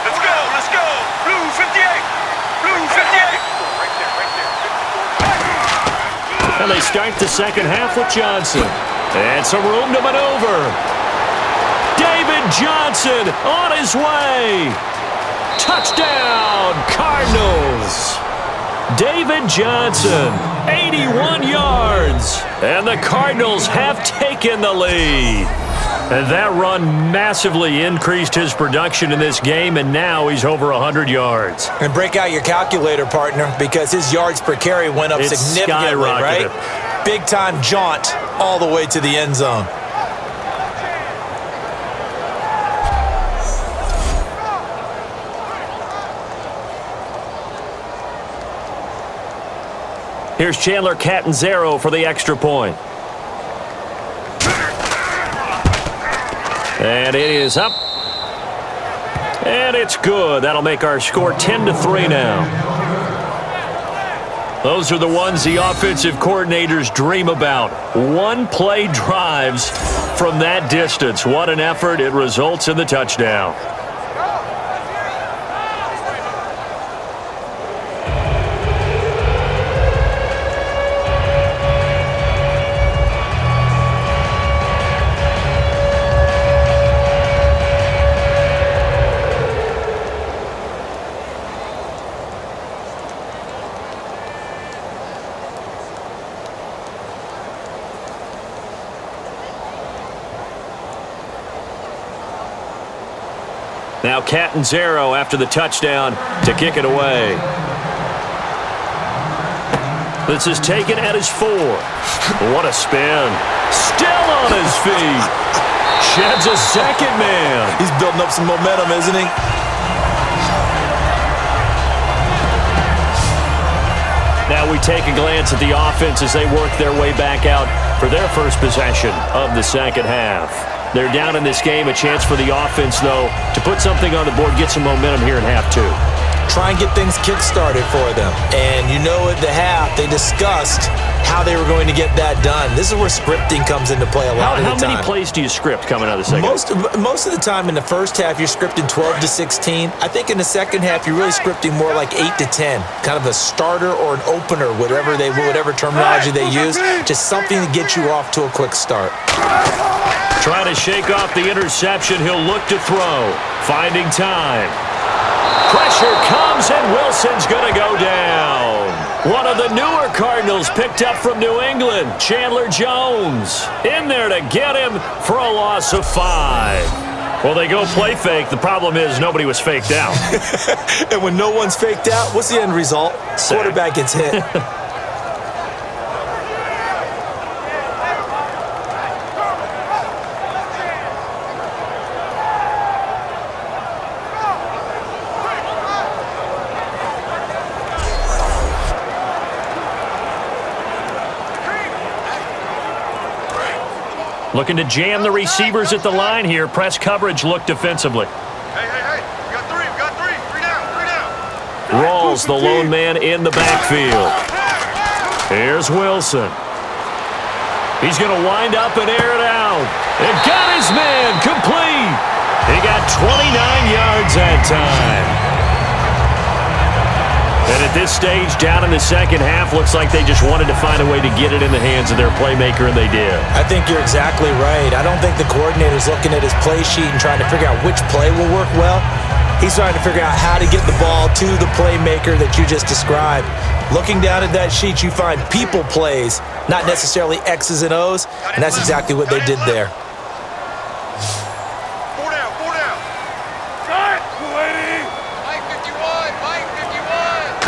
Let's go. Blue 58. Blue 58. And they start the second half with Johnson. And some room to maneuver. David Johnson on his way. Touchdown, Cardinals! David Johnson, 81 yards, and the Cardinals have taken the lead. And that run massively increased his production in this game, and now he's over 100 yards. And break out your calculator, partner, because his yards per carry went up significantly, right? Big-time jaunt all the way to the end zone. Here's Chandler Catanzaro for the extra point. And it is up. And it's good. That'll make our score 10-3 now. Those are the ones the offensive coordinators dream about. One-play drives from that distance. What an effort. It results in the touchdown. Now Catanzaro after the touchdown to kick it away. This is taken at his 4. What a spin. Still on his feet. Sheds a second man. He's building up some momentum, isn't he? Now we take a glance at the offense as they work their way back out for their first possession of the second half. They're down in this game. A chance for the offense, though, to put something on the board, get some momentum here in half 2. Try and get things kick-started for them. And you know at the half, they discussed how they were going to get that done. This is where scripting comes into play a lot of the time. How many plays do you script coming out of the second half? Most of the time in the first half, you're scripting 12 to 16. I think in the second half, you're really scripting more like 8 to 10. Kind of a starter or an opener, whatever terminology they use. Just something to get you off to a quick start. Trying to shake off the interception. He'll look to throw. Finding time. Pressure comes, and Wilson's going to go down. One of the newer Cardinals picked up from New England, Chandler Jones. In there to get him for a loss of 5. Well, they go play fake. The problem is nobody was faked out. And when no one's faked out, what's the end result? Quarterback gets hit. Looking to jam the receivers at the line here. Press coverage look defensively. Hey. We got 3. We got 3. 3 down. Rawls, the lone man in the backfield. Here's Wilson. He's going to wind up and air it out. And got his man complete. He got 29 yards that time. And at this stage, down in the second half, looks like they just wanted to find a way to get it in the hands of their playmaker, and they did. I think you're exactly right. I don't think the coordinator's looking at his play sheet and trying to figure out which play will work well. He's trying to figure out how to get the ball to the playmaker that you just described. Looking down at that sheet, you find people plays, not necessarily X's and O's, and that's exactly what they did there. 4 down. 4 down. Cut, lady. Mike 51. Mike 51.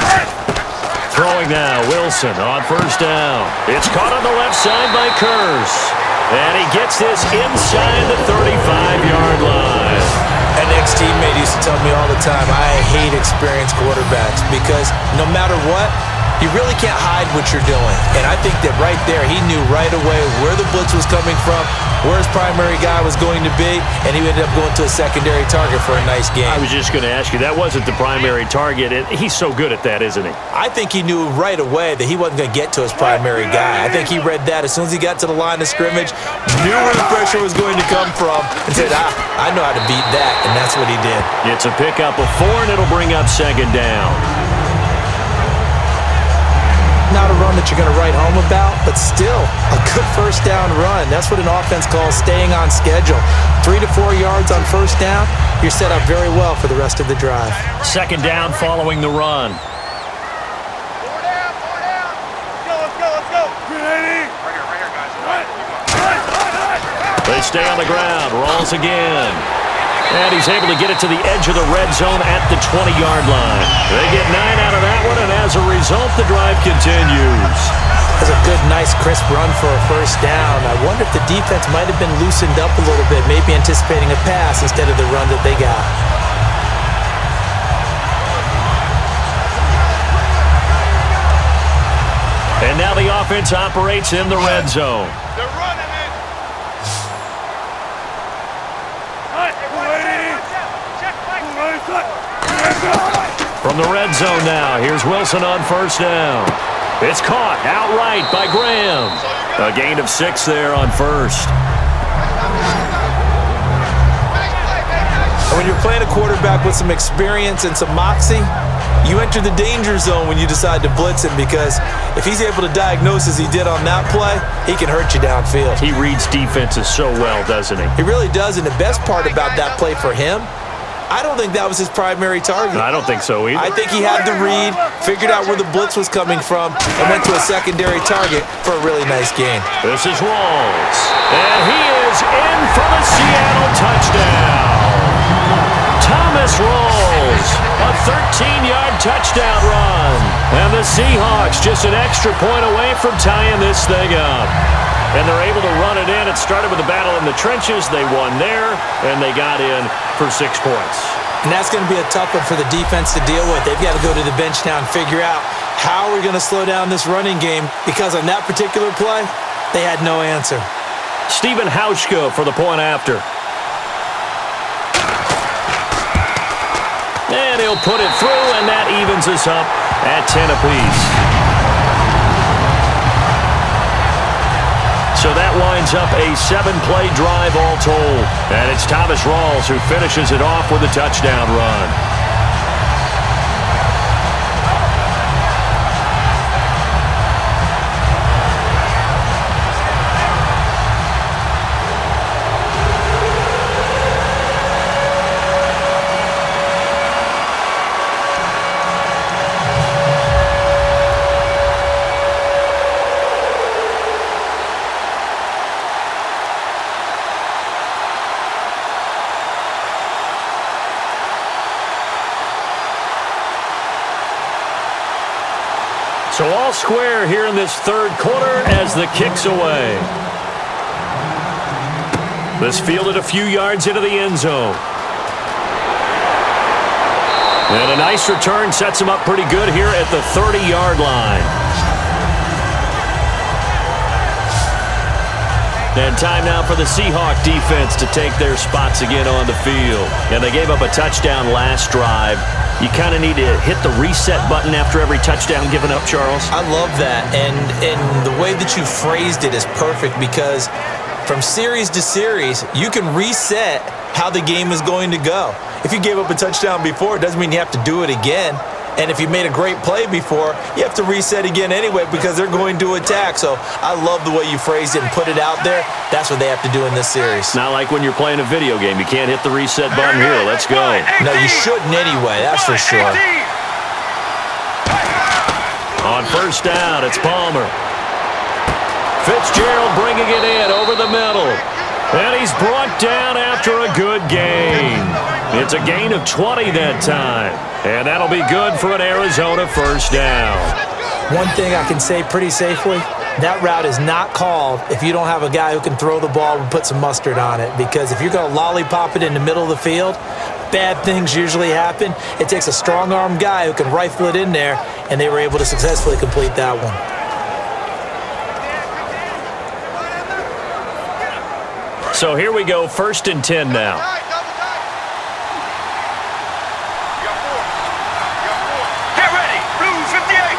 Throwing now, Wilson on first down. It's caught on the left side by Curse. And he gets this inside the 35-yard line. An ex-teammate used to tell me all the time, I hate experienced quarterbacks because no matter what, you really can't hide what you're doing. And I think that right there, he knew right away where the blitz was coming from, where his primary guy was going to be, and he ended up going to a secondary target for a nice game. I was just going to ask you, that wasn't the primary target, and he's so good at that, isn't he? I think he knew right away that he wasn't going to get to his primary guy. I think he read that as soon as he got to the line of scrimmage, knew where the pressure was going to come from, and said, I know how to beat that, and that's what he did. It's a pickup of 4, and it'll bring up second down. not a run that you're going to write home about, but still a good first down run. That's what an offense calls staying on schedule. 3 to 4 yards on first down, you're set up very well for the rest of the drive. Second down following the run. They stay on the ground. Rawls again. And he's able to get it to the edge of the red zone at the 20-yard line. They get 9 out of that one, and as a result, the drive continues. That's a good, nice, crisp run for a first down. I wonder if the defense might have been loosened up a little bit, maybe anticipating a pass instead of the run that they got. And now the offense operates in the red zone. They're running it. From the red zone now, here's Wilson on first down. It's caught outright by Graham. A gain of 6 there on first. And when you're playing a quarterback with some experience and some moxie, you enter the danger zone when you decide to blitz him, because if he's able to diagnose as he did on that play, he can hurt you downfield. He reads defenses so well, doesn't he? He really does, and the best part about that play for him, I don't think that was his primary target. I don't think so either. I think he had the read, figured out where the blitz was coming from, and went to a secondary target for a really nice gain. This is Rawls. And he is in for the Seattle touchdown. Thomas Rawls, a 13-yard touchdown run. And the Seahawks just an extra point away from tying this thing up. And they're able to run it in. It started with a battle in the trenches. They won there, and they got in for 6 points. And that's going to be a tough one for the defense to deal with. They've got to go to the bench now and figure out how we're going to slow down this running game, because on that particular play, they had no answer. Stephen Hauschka for the point after. And he'll put it through, and that evens us up at 10 apiece. So that winds up a 7-play drive all told. And it's Thomas Rawls who finishes it off with a touchdown run. So all square here in this third quarter as the kick's away. This fielded a few yards into the end zone. And a nice return sets him up pretty good here at the 30-yard line. And time now for the Seahawk defense to take their spots again on the field. And they gave up a touchdown last drive. You kind of need to hit the reset button after every touchdown given up, Charles. I love that, and the way that you phrased it is perfect, because from series to series, you can reset how the game is going to go. If you gave up a touchdown before, it doesn't mean you have to do it again. And if you made a great play before, you have to reset again anyway, because they're going to attack. So I love the way you phrased it and put it out there. That's what they have to do in this series. Not like when you're playing a video game. You can't hit the reset button here. Let's go. No, you shouldn't anyway. That's for sure. On first down, it's Palmer. Fitzgerald bringing it in over the middle. And he's brought down after a good gain. It's a gain of 20 that time. And that'll be good for an Arizona first down. One thing I can say pretty safely, that route is not called if you don't have a guy who can throw the ball and put some mustard on it. Because if you're going to lollipop it in the middle of the field, bad things usually happen. It takes a strong-armed guy who can rifle it in there, and they were able to successfully complete that one. So here we go, 1st and 10 now. Get ready. Blue 58.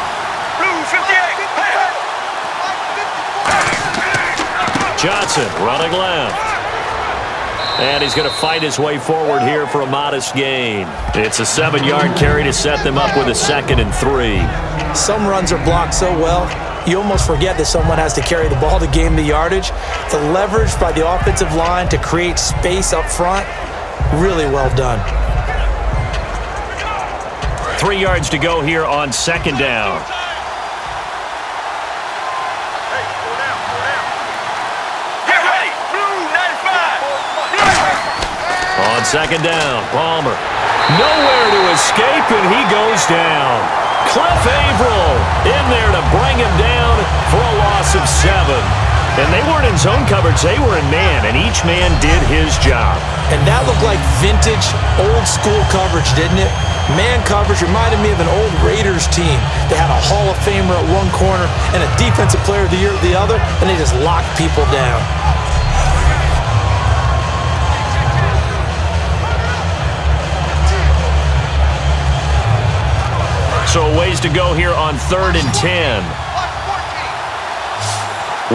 Blue 58. Johnson running left. And he's going to fight his way forward here for a modest gain. It's a 7-yard carry to set them up with a 2nd and 3. Some runs are blocked so well, you almost forget that someone has to carry the ball to gain the yardage. The leverage by the offensive line to create space up front, really well done. 3 yards to go here on 2nd down. On 2nd down, Palmer. Nowhere to escape, and he goes down. Cliff Averill in there to bring him down for a loss of 7. And they weren't in zone coverage, they were in man, and each man did his job. And that looked like vintage, old-school coverage, didn't it? Man coverage reminded me of an old Raiders team. They had a Hall of Famer at one corner and a Defensive Player of the Year at the other, and they just locked people down. So a ways to go here on 3rd and 10.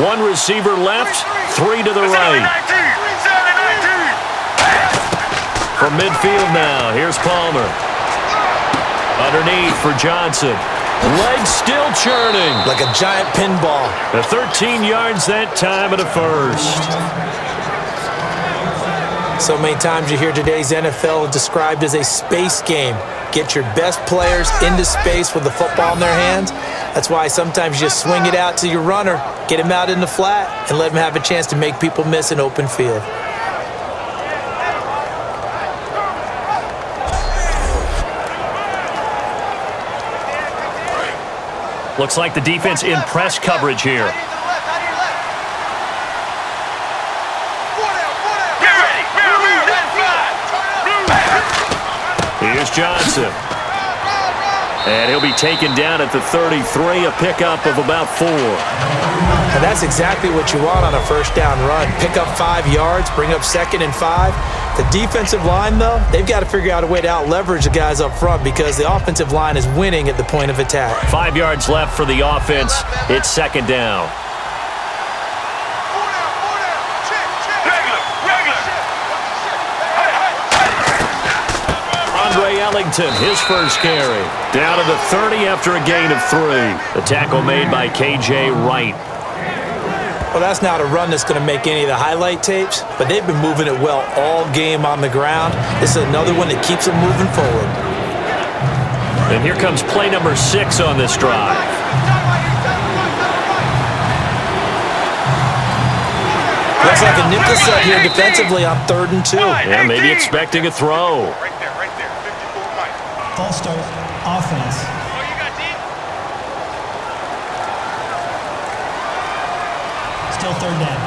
1 receiver left, 3 to the right. From midfield now, here's Palmer. Underneath for Johnson. Legs still churning. Like a giant pinball. The 13 yards that time at a 1st. So many times you hear today's NFL described as a space game. Get your best players into space with the football in their hands. That's why sometimes you just swing it out to your runner, get him out in the flat, and let him have a chance to make people miss an open field. Looks like the defense in press coverage here. Here's Johnson. And he'll be taken down at the 33, a pickup of about 4. And that's exactly what you want on a 1st down run. Pick up 5 yards, bring up 2nd and 5. The defensive line, though, they've got to figure out a way to out-leverage the guys up front because the offensive line is winning at the point of attack. 5 yards left for the offense. It's 2nd down. Ellington, his first carry. Down to the 30 after a gain of 3. The tackle made by K.J. Wright. Well, that's not a run that's going to make any of the highlight tapes, but they've been moving it well all game on the ground. This is another one that keeps them moving forward. And here comes play number 6 on this drive. Looks like a nickel set here defensively on 3rd and 2. Yeah, maybe expecting a throw. False start, offense. Still 3rd down.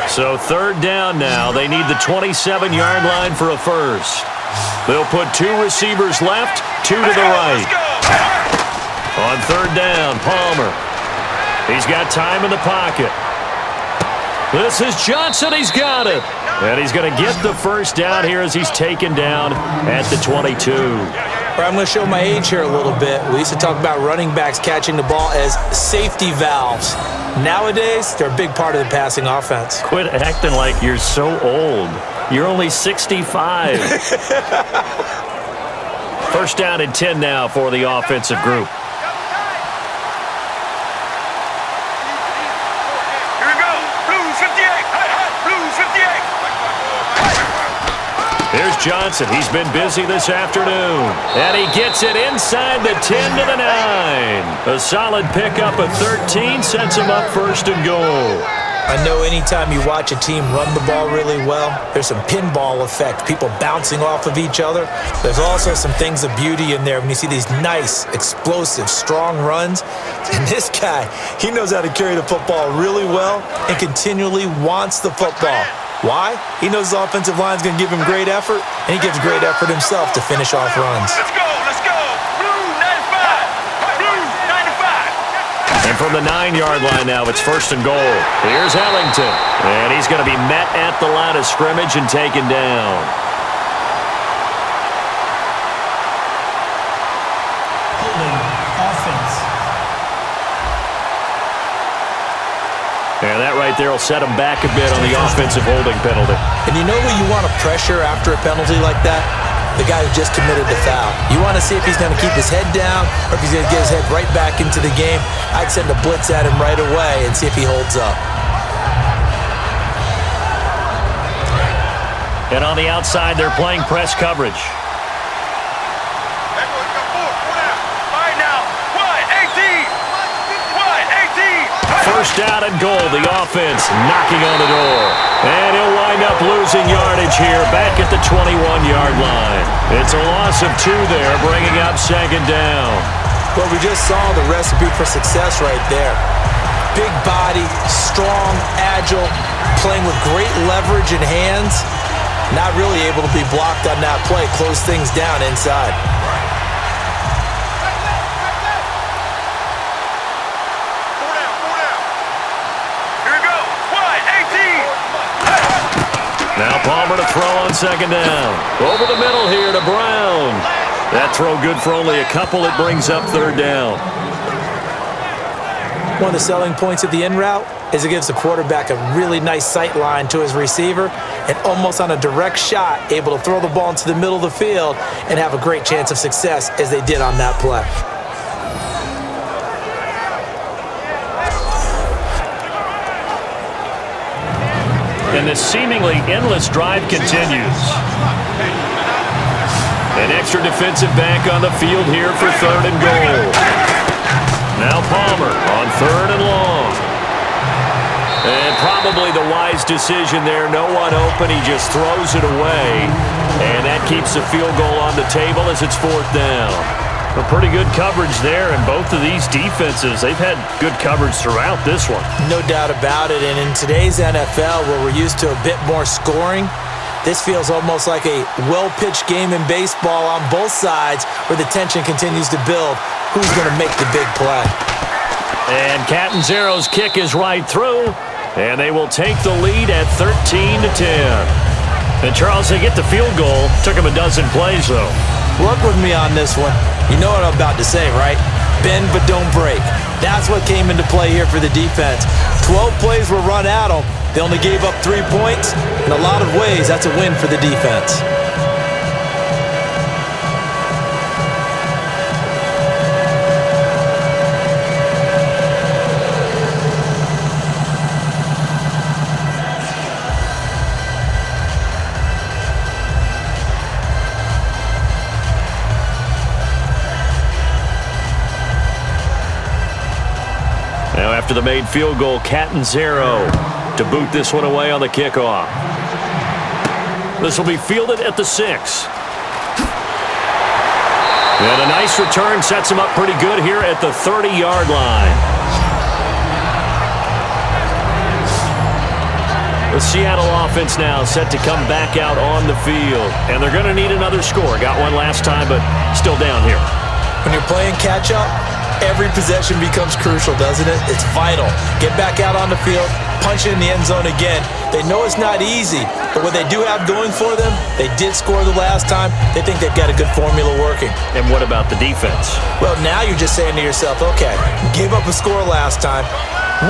So 3rd down now. They need the 27-yard line for a 1st. They'll put 2 receivers left, 2 to the right. On 3rd down, Palmer. He's got time in the pocket. This is Johnson. He's got it. And he's going to get the 1st down here as he's taken down at the 22. I'm going to show my age here a little bit. We used to talk about running backs catching the ball as safety valves. Nowadays, they're a big part of the passing offense. Quit acting like you're so old. You're only 65. 1st down and 10 now for the offensive group. Here we go. Blue 58. Blue 58. Here's Johnson. He's been busy this afternoon. And he gets it inside the 10 to the 9. A solid pickup of 13 sets him up 1st and goal. I know anytime you watch a team run the ball really well, there's some pinball effect, people bouncing off of each other. There's also some things of beauty in there when you see these nice, explosive, strong runs. And this guy, he knows how to carry the football really well and continually wants the football. Why? He knows the offensive line's going to give him great effort, and he gives great effort himself to finish off runs. Let's go. Blue 95. Blue 95. And from the 9-yard line now, it's 1st and goal. Here's Ellington. And he's going to be met at the line of scrimmage and taken down. right there will set him back a bit on the offensive holding penalty. And you know who you want to pressure after a penalty like that? The guy who just committed the foul. You want to see if he's going to keep his head down or if he's going to get his head right back into the game. I'd send a blitz at him right away and see if he holds up. And on the outside, they're playing press coverage. First down and goal, the offense knocking on the door. And he'll wind up losing yardage here back at the 21-yard line. It's a loss of 2 there, bringing up second down. Well, we just saw the recipe for success right there. Big body, strong, agile, playing with great leverage in hands. Not really able to be blocked on that play, close things down inside. Now Palmer to throw on second down. Over the middle here to Brown. That throw good for only a couple. It brings up third down. One of the selling points of the in route is it gives the quarterback a really nice sight line to his receiver and almost on a direct shot able to throw the ball into the middle of the field and have a great chance of success as they did on that play. And this seemingly endless drive continues. An extra defensive back on the field here for third and goal. Now Palmer on third and long. And probably the wise decision there. No one open. He just throws it away. And that keeps the field goal on the table as it's fourth down. A pretty good coverage there, and both of these defenses, they've had good coverage throughout this one. No doubt about it, and in today's NFL, where we're used to a bit more scoring, this feels almost like a well-pitched game in baseball on both sides where the tension continues to build. Who's going to make the big play? And Catanzaro's kick is right through, and they will take the lead at 13-10. And Charles, they get the field goal. Took them a dozen plays, though. Work with me on this one. You know what I'm about to say, right? Bend but don't break. That's what came into play here for the defense. 12 plays were run at them. They only gave up 3 points. In a lot of ways, that's a win for the defense. Now after the made field goal, Catanzaro to boot this one away on the kickoff. This will be fielded at the 6. And a nice return sets him up pretty good here at the 30-yard line. The Seattle offense now set to come back out on the field. And they're going to need another score. Got one last time, but still down here. When you're playing catch-up, every possession becomes crucial, doesn't it? It's vital. Get back out on the field, punch it in the end zone again. They know it's not easy, but what they do have going for them, they did score the last time. They think they've got a good formula working. And what about the defense? Well, now you're just saying to yourself, okay, gave up a score last time.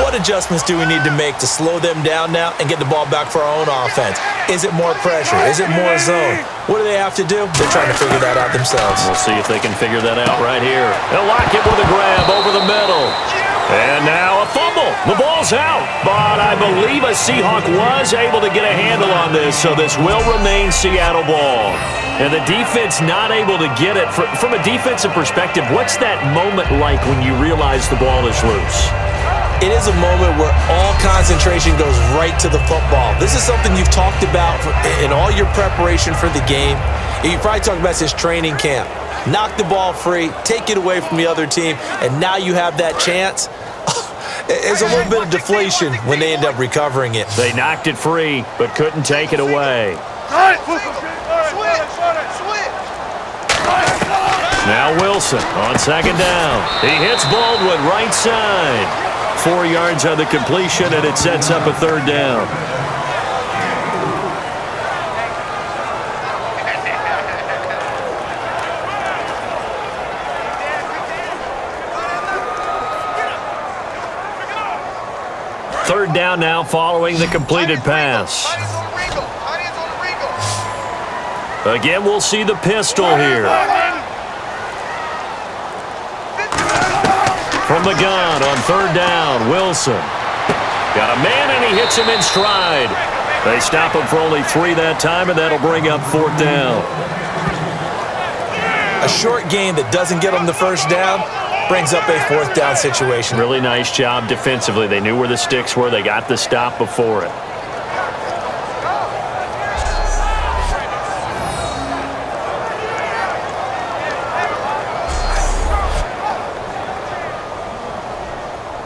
What adjustments do we need to make to slow them down now and get the ball back for our own offense? Is it more pressure? Is it more zone? What do they have to do? They're trying to figure that out themselves. We'll see if they can figure that out right here. They'll lock it with a grab over the middle. And now a fumble. The ball's out. But I believe a Seahawk was able to get a handle on this, so this will remain Seattle ball. And the defense not able to get it. From a defensive perspective, what's that moment like when you realize the ball is loose? It is a moment where all concentration goes right to the football. This is something you've talked about in all your preparation for the game. You probably talked about this training camp. Knock the ball free, take it away from the other team, and now you have that chance. It's a little bit of deflation when they end up recovering it. They knocked it free, but couldn't take it away. Now Wilson on second down. He hits Baldwin right side. 4 yards on the completion, and it sets up a third down. third down now following the completed pass. Again, we'll see the pistol here. From the gun on third down, Wilson. Got a man, and he hits him in stride. They stop him for only 3 that time, and that'll bring up fourth down. A short gain that doesn't get them the first down brings up a fourth down situation. Really nice job defensively. They knew where the sticks were. They got the stop before it.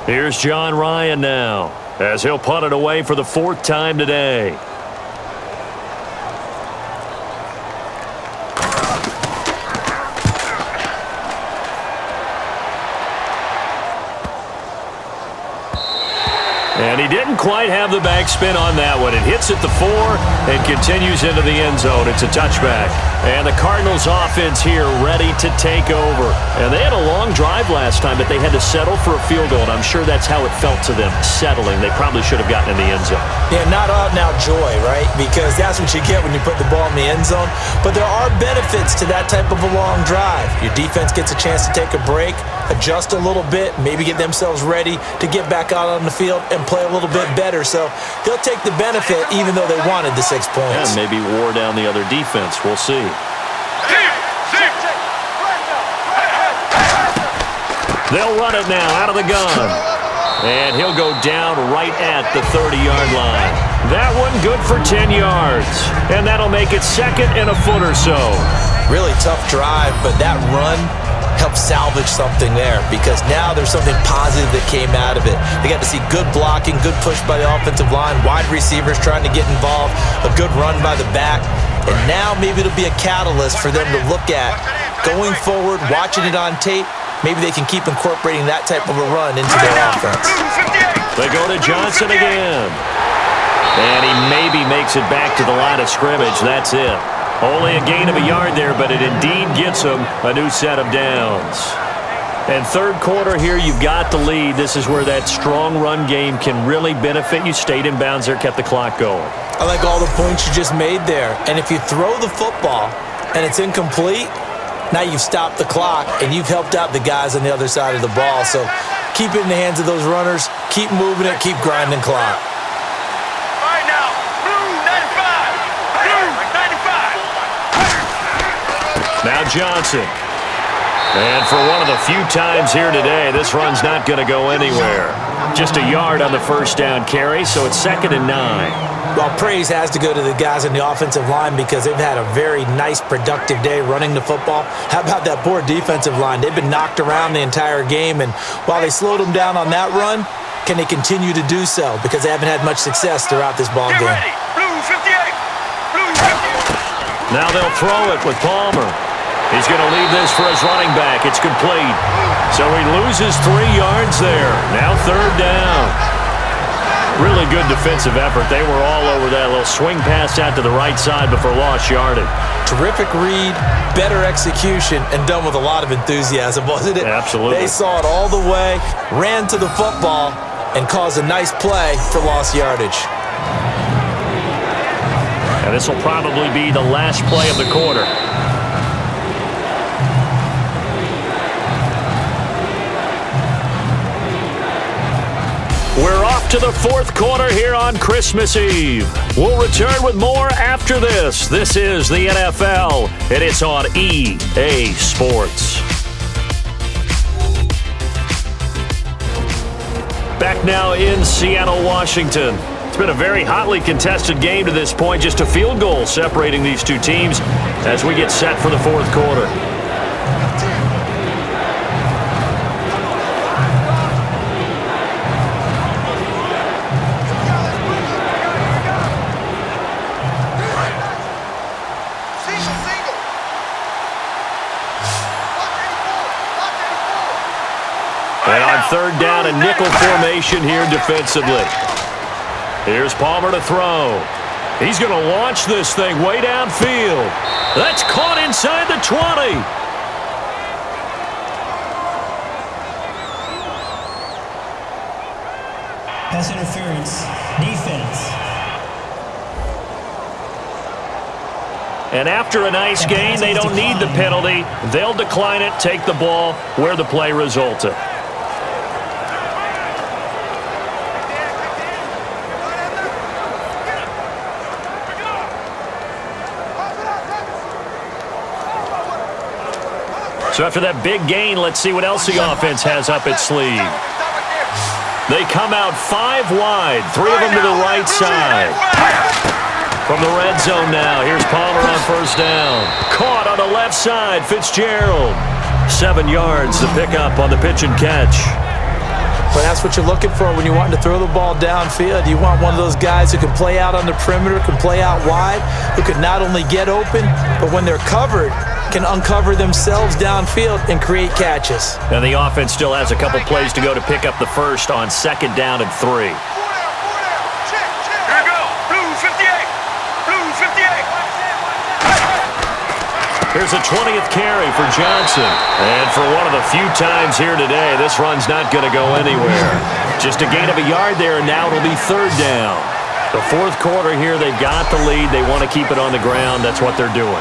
Here's John Ryan now, as he'll punt it away for the 4th time today. And he didn't quite have the backspin on that one. It hits at the 4 and continues into the end zone. It's a touchback. And the Cardinals offense here ready to take over. And they had a long drive last time, but they had to settle for a field goal. And I'm sure that's how it felt to them, settling. They probably should have gotten in the end zone. Yeah, not out and out joy, right? Because that's what you get when you put the ball in the end zone. But there are benefits to that type of a long drive. Your defense gets a chance to take a break, adjust a little bit, maybe get themselves ready to get back out on the field and play a little bit better. So they'll take the benefit even though they wanted the 6 points. And maybe wore down the other defense. We'll see. They'll run it now out of the gun. And he'll go down right at the 30-yard line. That one good for 10 yards. And that'll make it 2nd and a foot or so. Really tough drive, but that run helped salvage something there because now there's something positive that came out of it. They got to see good blocking, good push by the offensive line, wide receivers trying to get involved, a good run by the back, and now maybe it'll be a catalyst for them to look at going forward, watching it on tape. Maybe they can keep incorporating that type of a run into their offense. They go to Johnson again. And he maybe makes it back to the line of scrimmage. That's it. Only a gain of a yard there, but it indeed gets him a new set of downs. And third quarter here, you've got the lead. This is where that strong run game can really benefit you. Stayed in bounds there, kept the clock going. I like all the points you just made there. And if you throw the football and it's incomplete, now you've stopped the clock and you've helped out the guys on the other side of the ball. So keep it in the hands of those runners. Keep moving it. Keep grinding clock. Now Johnson. And for one of the few times here today, this run's not going to go anywhere. Just a yard on the first down carry, so it's 2nd and 9. Well, praise has to go to the guys on the offensive line because they've had a very nice, productive day running the football. How about that poor defensive line? They've been knocked around the entire game, and while they slowed them down on that run, can they continue to do so? Because they haven't had much success throughout this ball game. Now they'll throw it with Palmer. He's going to leave this for his running back. It's complete. So he loses 3 yards there. Now 3rd down. Really good defensive effort. They were all over that little swing pass out to the right side before lost yardage. Terrific read, better execution, and done with a lot of enthusiasm, wasn't it? Absolutely. They saw it all the way, ran to the football, and caused a nice play for lost yardage. And this will probably be the last play of the quarter. We're off to the 4th quarter here on Christmas Eve. We'll return with more after this. This is the NFL, and it's on EA Sports. Back now in Seattle, Washington. It's been a very hotly contested game to this point. Just a field goal separating these two teams as we get set for the 4th quarter. And on 3rd down, a nickel formation here defensively. Here's Palmer to throw. He's going to launch this thing way downfield. That's caught inside the 20. Pass interference. Defense. And after a nice gain, they don't need the penalty. They'll decline it, take the ball where the play resulted. So after that big gain, let's see what else the offense has up its sleeve. They come out 5 wide, 3 of them to the right side. From the red zone now, here's Palmer on first down. Caught on the left side, Fitzgerald. 7 yards to pick up on the pitch and catch. But that's what you're looking for when you're wanting to throw the ball downfield. You want one of those guys who can play out on the perimeter, can play out wide, who can not only get open, but when they're covered, can uncover themselves downfield and create catches. And the offense still has a couple plays to go to pick up the first on 2nd down and 3. Here's a 20th carry for Johnson. And for one of the few times here today, this run's not going to go anywhere. Just a gain of a yard there, and now it'll be 3rd down. The 4th quarter here, they've got the lead. They want to keep it on the ground. That's what they're doing.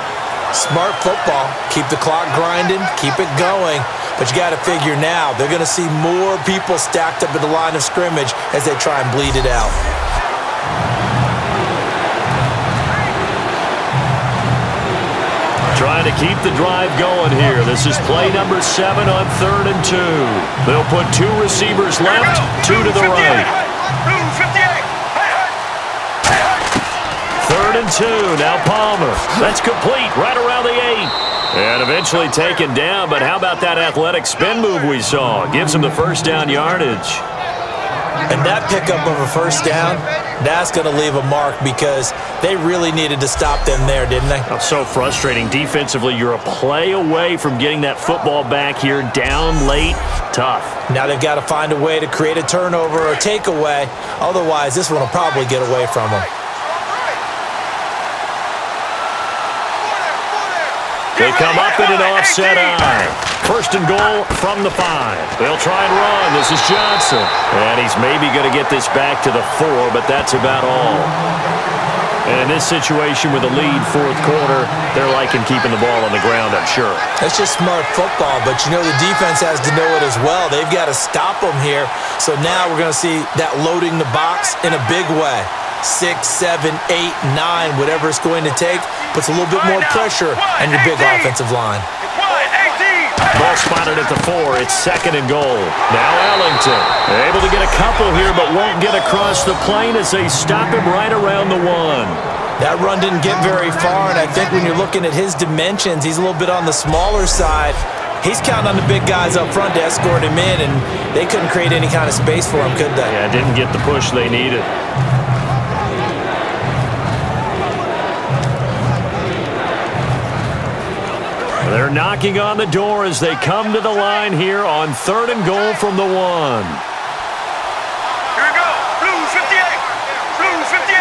Smart football. Keep the clock grinding. Keep it going. But you got to figure now, they're going to see more people stacked up at the line of scrimmage as they try and bleed it out. Trying to keep the drive going here. This is play number 7 on 3rd and 2. They'll put 2 receivers left, 2 to the right. 3rd and 2. Now Palmer. That's complete right around the 8. And eventually taken down, but how about that athletic spin move we saw? Gives him the first down yardage. And that pickup of a first down, that's going to leave a mark because they really needed to stop them there, didn't they? Oh, so frustrating. Defensively, you're a play away from getting that football back here down late. Tough. Now they've got to find a way to create a turnover or takeaway. Otherwise, this one will probably get away from them. They come up in an offset eye. 1st and goal from the 5. They'll try and run. This is Johnson. And he's maybe going to get this back to the 4, but that's about all. And in this situation with a lead 4th quarter, they're liking keeping the ball on the ground, I'm sure. That's just smart football, but you know the defense has to know it as well. They've got to stop them here. So now we're going to see that loading the box in a big way. 6, 7, 8, 9, whatever it's going to take, puts a little bit more pressure on your big offensive line. Ball spotted at the 4. It's 2nd and goal. Now Ellington. Able to get a couple here, but won't get across the plane as they stop him right around the 1. That run didn't get very far, and I think when you're looking at his dimensions, he's a little bit on the smaller side. He's counting on the big guys up front to escort him in, and they couldn't create any kind of space for him, could they? Yeah, didn't get the push they needed. They're knocking on the door as they come to the line here on 3rd and goal from the 1. Here we go. Blue 58. Blue 58.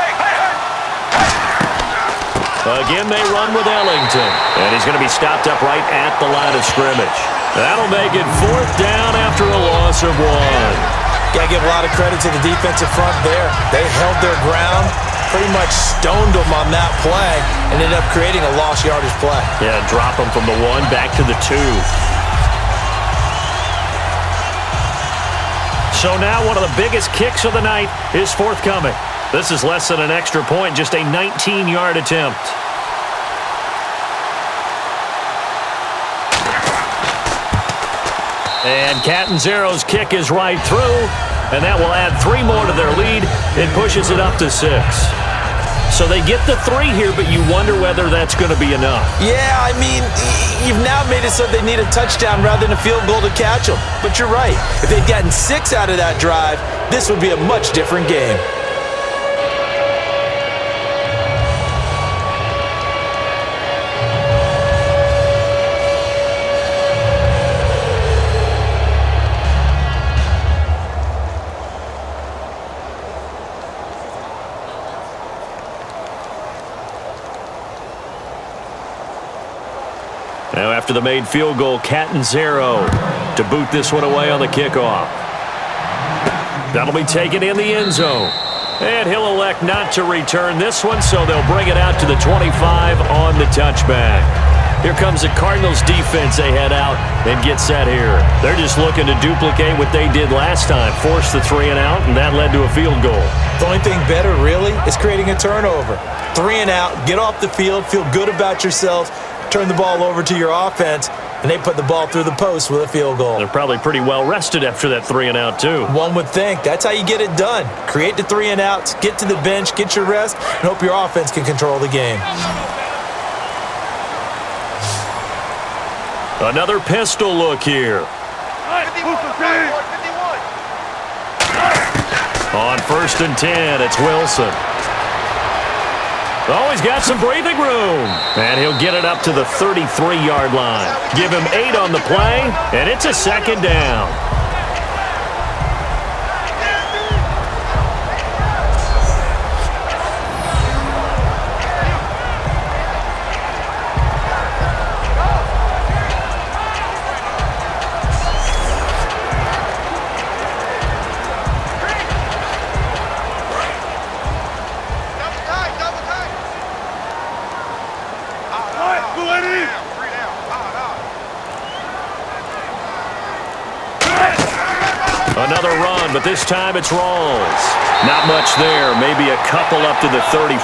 Again, they run with Ellington. And he's going to be stopped up right at the line of scrimmage. That'll make it 4th down after a loss of 1. Got to give a lot of credit to the defensive front there. They held their ground, pretty much stoned them on that play, and ended up creating a lost yardage play. Yeah, drop them from the 1 back to the 2. So now one of the biggest kicks of the night is forthcoming. This is less than an extra point, just a 19-yard attempt. And Catanzaro's kick is right through, and that will add 3 more to their lead. It pushes it up to 6. So they get the 3 here, but you wonder whether that's going to be enough. Yeah, I mean, you've now made it so they need a touchdown rather than a field goal to catch them. But you're right. If they'd gotten 6 out of that drive, this would be a much different game. Now after the made field goal, Catanzaro to boot this one away on the kickoff. That'll be taken in the end zone. And he'll elect not to return this one, so they'll bring it out to the 25 on the touchback. Here comes the Cardinals defense. They head out and get set here. They're just looking to duplicate what they did last time, force the 3 and out, and that led to a field goal. The only thing better, really, is creating a turnover. 3 and out, get off the field, feel good about yourself, turn the ball over to your offense, and they put the ball through the post with a field goal. They're probably pretty well rested after that 3 and out, too. One would think. That's how you get it done. Create the 3 and outs, get to the bench, get your rest, and hope your offense can control the game. Another pistol look here. On 1st and 10, it's Wilson. Oh, he's got some breathing room. And he'll get it up to the 33-yard line. Give him 8 on the play, and it's a 2nd down. Another run, but this time it's Rawls. Not much there, maybe a couple up to the 35.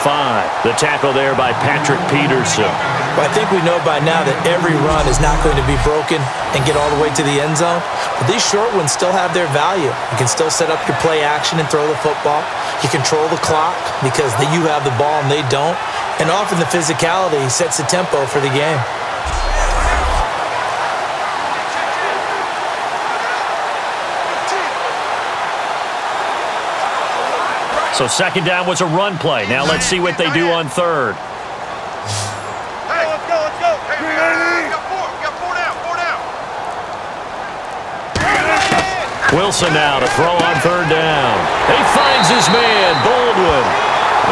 The tackle there by Patrick Peterson. Well, I think we know by now that every run is not going to be broken and get all the way to the end zone. But these short ones still have their value. You can still set up your play action and throw the football. You control the clock because you have the ball and they don't. And often the physicality sets the tempo for the game. So 2nd down was a run play. Now let's see what they do on 3rd. Hey, let's go, let's go. Hey, we got 4 down. Wilson now to throw on 3rd down. He finds his man, Baldwin.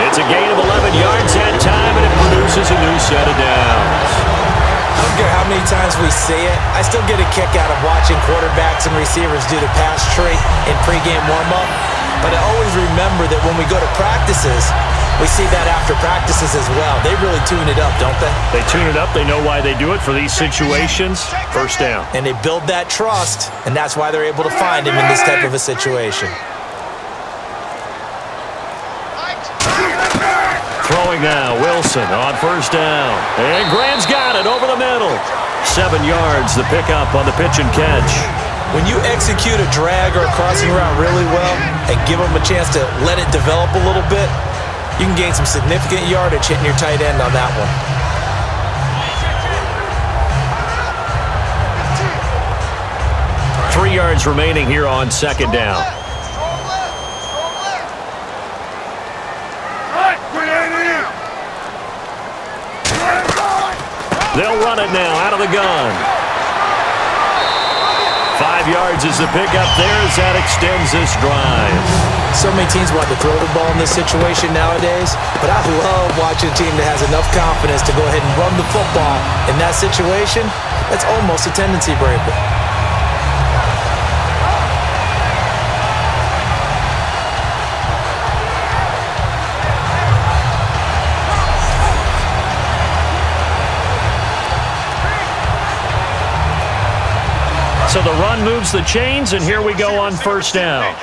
It's a gain of 11 yards that time, and it produces a new set of downs. I don't care how many times we see it. I still get a kick out of watching quarterbacks and receivers do the pass tree in pregame warm-up. But I always remember that when we go to practices, we see that after practices as well. They really tune it up, don't they? They tune it up. They know why they do it for these situations. 1st down. And they build that trust, and that's why they're able to find him in this type of a situation. Throwing now, Wilson on 1st down. And Graham's got it over the middle. 7 yards, the pickup on the pitch and catch. When you execute a drag or a crossing route really well and give them a chance to let it develop a little bit, you can gain some significant yardage hitting your tight end on that one. Three yards remaining here on 2nd down. They'll run it now out of the gun. 5 yards is the pickup there as that extends this drive. So many teams want to throw the ball in this situation nowadays, but I love watching a team that has enough confidence to go ahead and run the football in that situation. That's almost a tendency breaker. So the run moves the chains, and here we go on 1st down.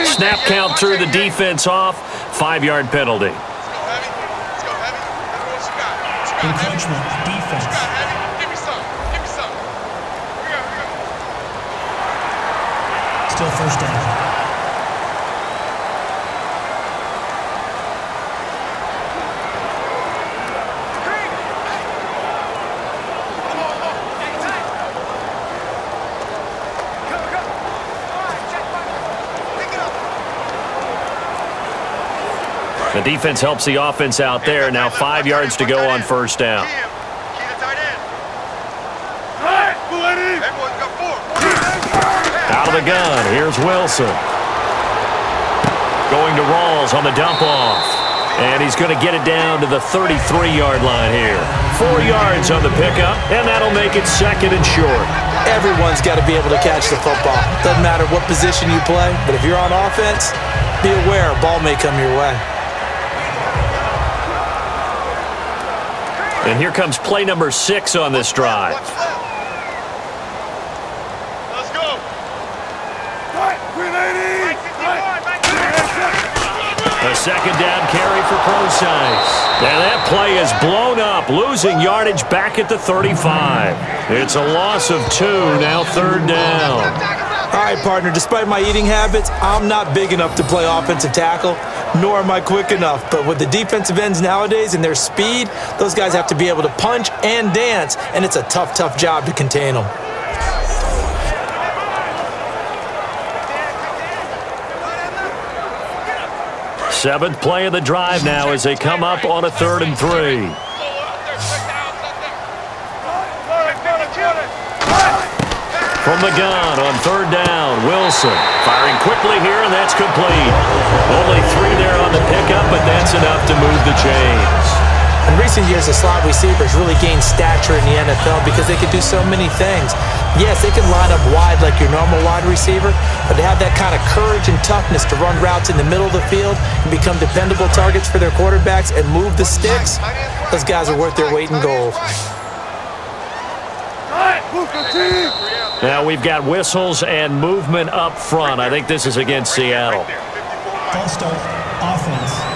Snap count through the defense off. 5-yard penalty. Encroachment, defense. Still 1st down. The defense helps the offense out there. Now 5 yards to go on 1st down. Out of the gun. Here's Wilson. Going to Rawls on the dump off. And he's going to get it down to the 33-yard line here. 4 yards on the pickup, and that'll make it 2nd and short. Everyone's got to be able to catch the football. Doesn't matter what position you play, but if you're on offense, be aware a ball may come your way. And here comes play number 6 on this drive. Let's go. A 2nd down carry for Procise. And that play is blown up, losing yardage back at the 35. It's a loss of 2, now 3rd down. All right, partner, despite my eating habits, I'm not big enough to play offensive tackle, nor am I quick enough. But with the defensive ends nowadays and their speed, those guys have to be able to punch and dance, and it's a tough, tough job to contain them. Seventh play of the drive now as they come up on a 3rd and 3. From the gun on 3rd down, Wilson firing quickly here, and that's complete. Only 3 there on the pickup, but that's enough to move the chains. In recent years, the slot receivers really gained stature in the NFL because they could do so many things. Yes, they can line up wide like your normal wide receiver, but to have that kind of courage and toughness to run routes in the middle of the field and become dependable targets for their quarterbacks and move the sticks, those guys are worth their weight in gold. Now we've got whistles and movement up front. I think this is against Seattle. False start. Offense.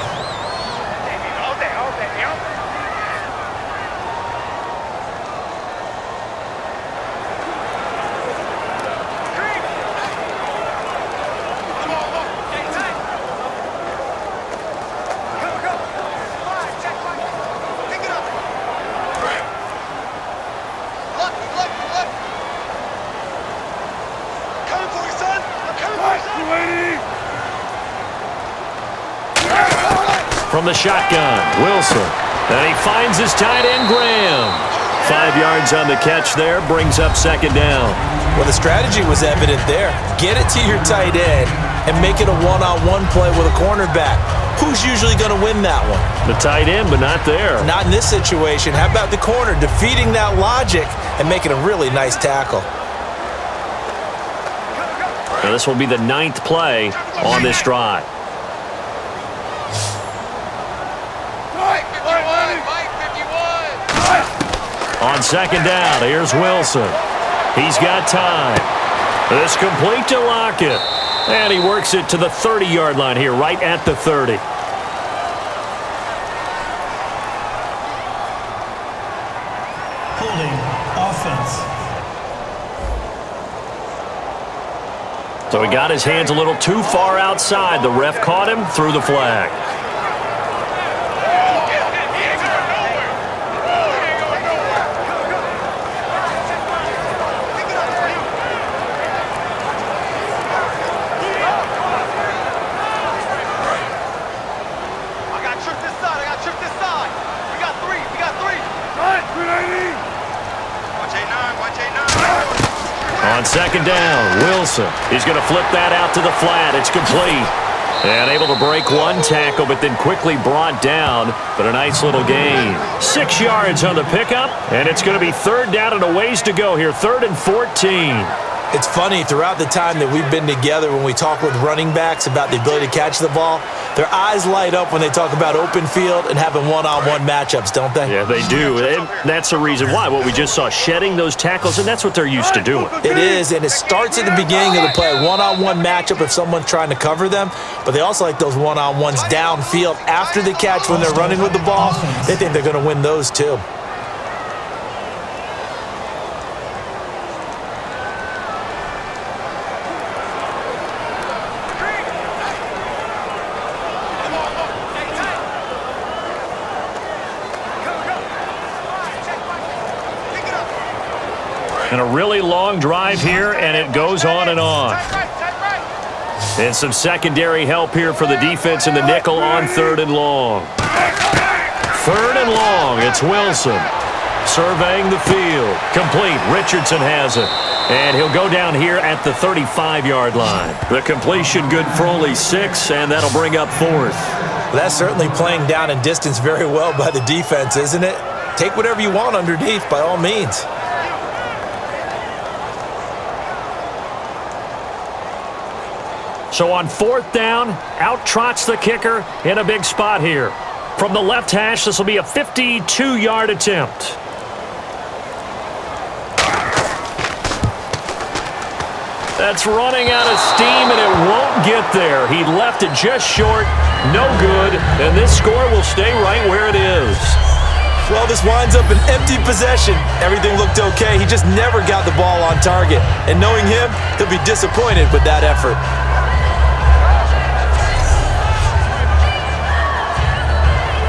From the shotgun, Wilson. And he finds his tight end, Graham. 5 yards on the catch there, brings up 2nd down. Well, the strategy was evident there. Get it to your tight end and make it a one-on-one play with a cornerback. Who's usually going to win that one? The tight end, but not there. Not in this situation. How about the corner defeating that logic and making a really nice tackle? Now this will be the 9th play on this drive. On 2nd down, here's Wilson. He's got time. It's complete to Lockett. And he works it to the 30-yard line here, right at the 30. Holding. Offense. So he got his hands a little too far outside. The ref caught him, threw the flag. On 2nd down, Wilson. He's going to flip that out to the flat. It's complete. And able to break one tackle, but then quickly brought down. But a nice little gain. 6 yards on the pickup, and it's going to be 3rd down and a ways to go here. 3rd and 14. It's funny, throughout the time that we've been together, when we talk with running backs about the ability to catch the ball, their eyes light up when they talk about open field and having one-on-one matchups, don't they? Yeah, they do. And that's the reason why. What we just saw, shedding those tackles, and that's what they're used to doing. It is, and it starts at the beginning of the play. One-on-one matchup if someone's trying to cover them, but they also like those one-on-ones downfield after the catch when they're running with the ball. They think they're going to win those too. And a really long drive here, and it goes on and on. And some secondary help here for the defense in the nickel on 3rd and long. 3rd and long, it's Wilson. Surveying the field. Complete, Richardson has it. And he'll go down here at the 35-yard line. The completion good for only 6, and that'll bring up 4th. Well, that's certainly playing down and distance very well by the defense, isn't it? Take whatever you want underneath, by all means. So on 4th down, out trots the kicker in a big spot here. From the left hash, this will be a 52-yard attempt. That's running out of steam, and it won't get there. He left it just short, no good, and this score will stay right where it is. Well, this winds up an empty possession. Everything looked okay. He just never got the ball on target. And knowing him, he'll be disappointed with that effort.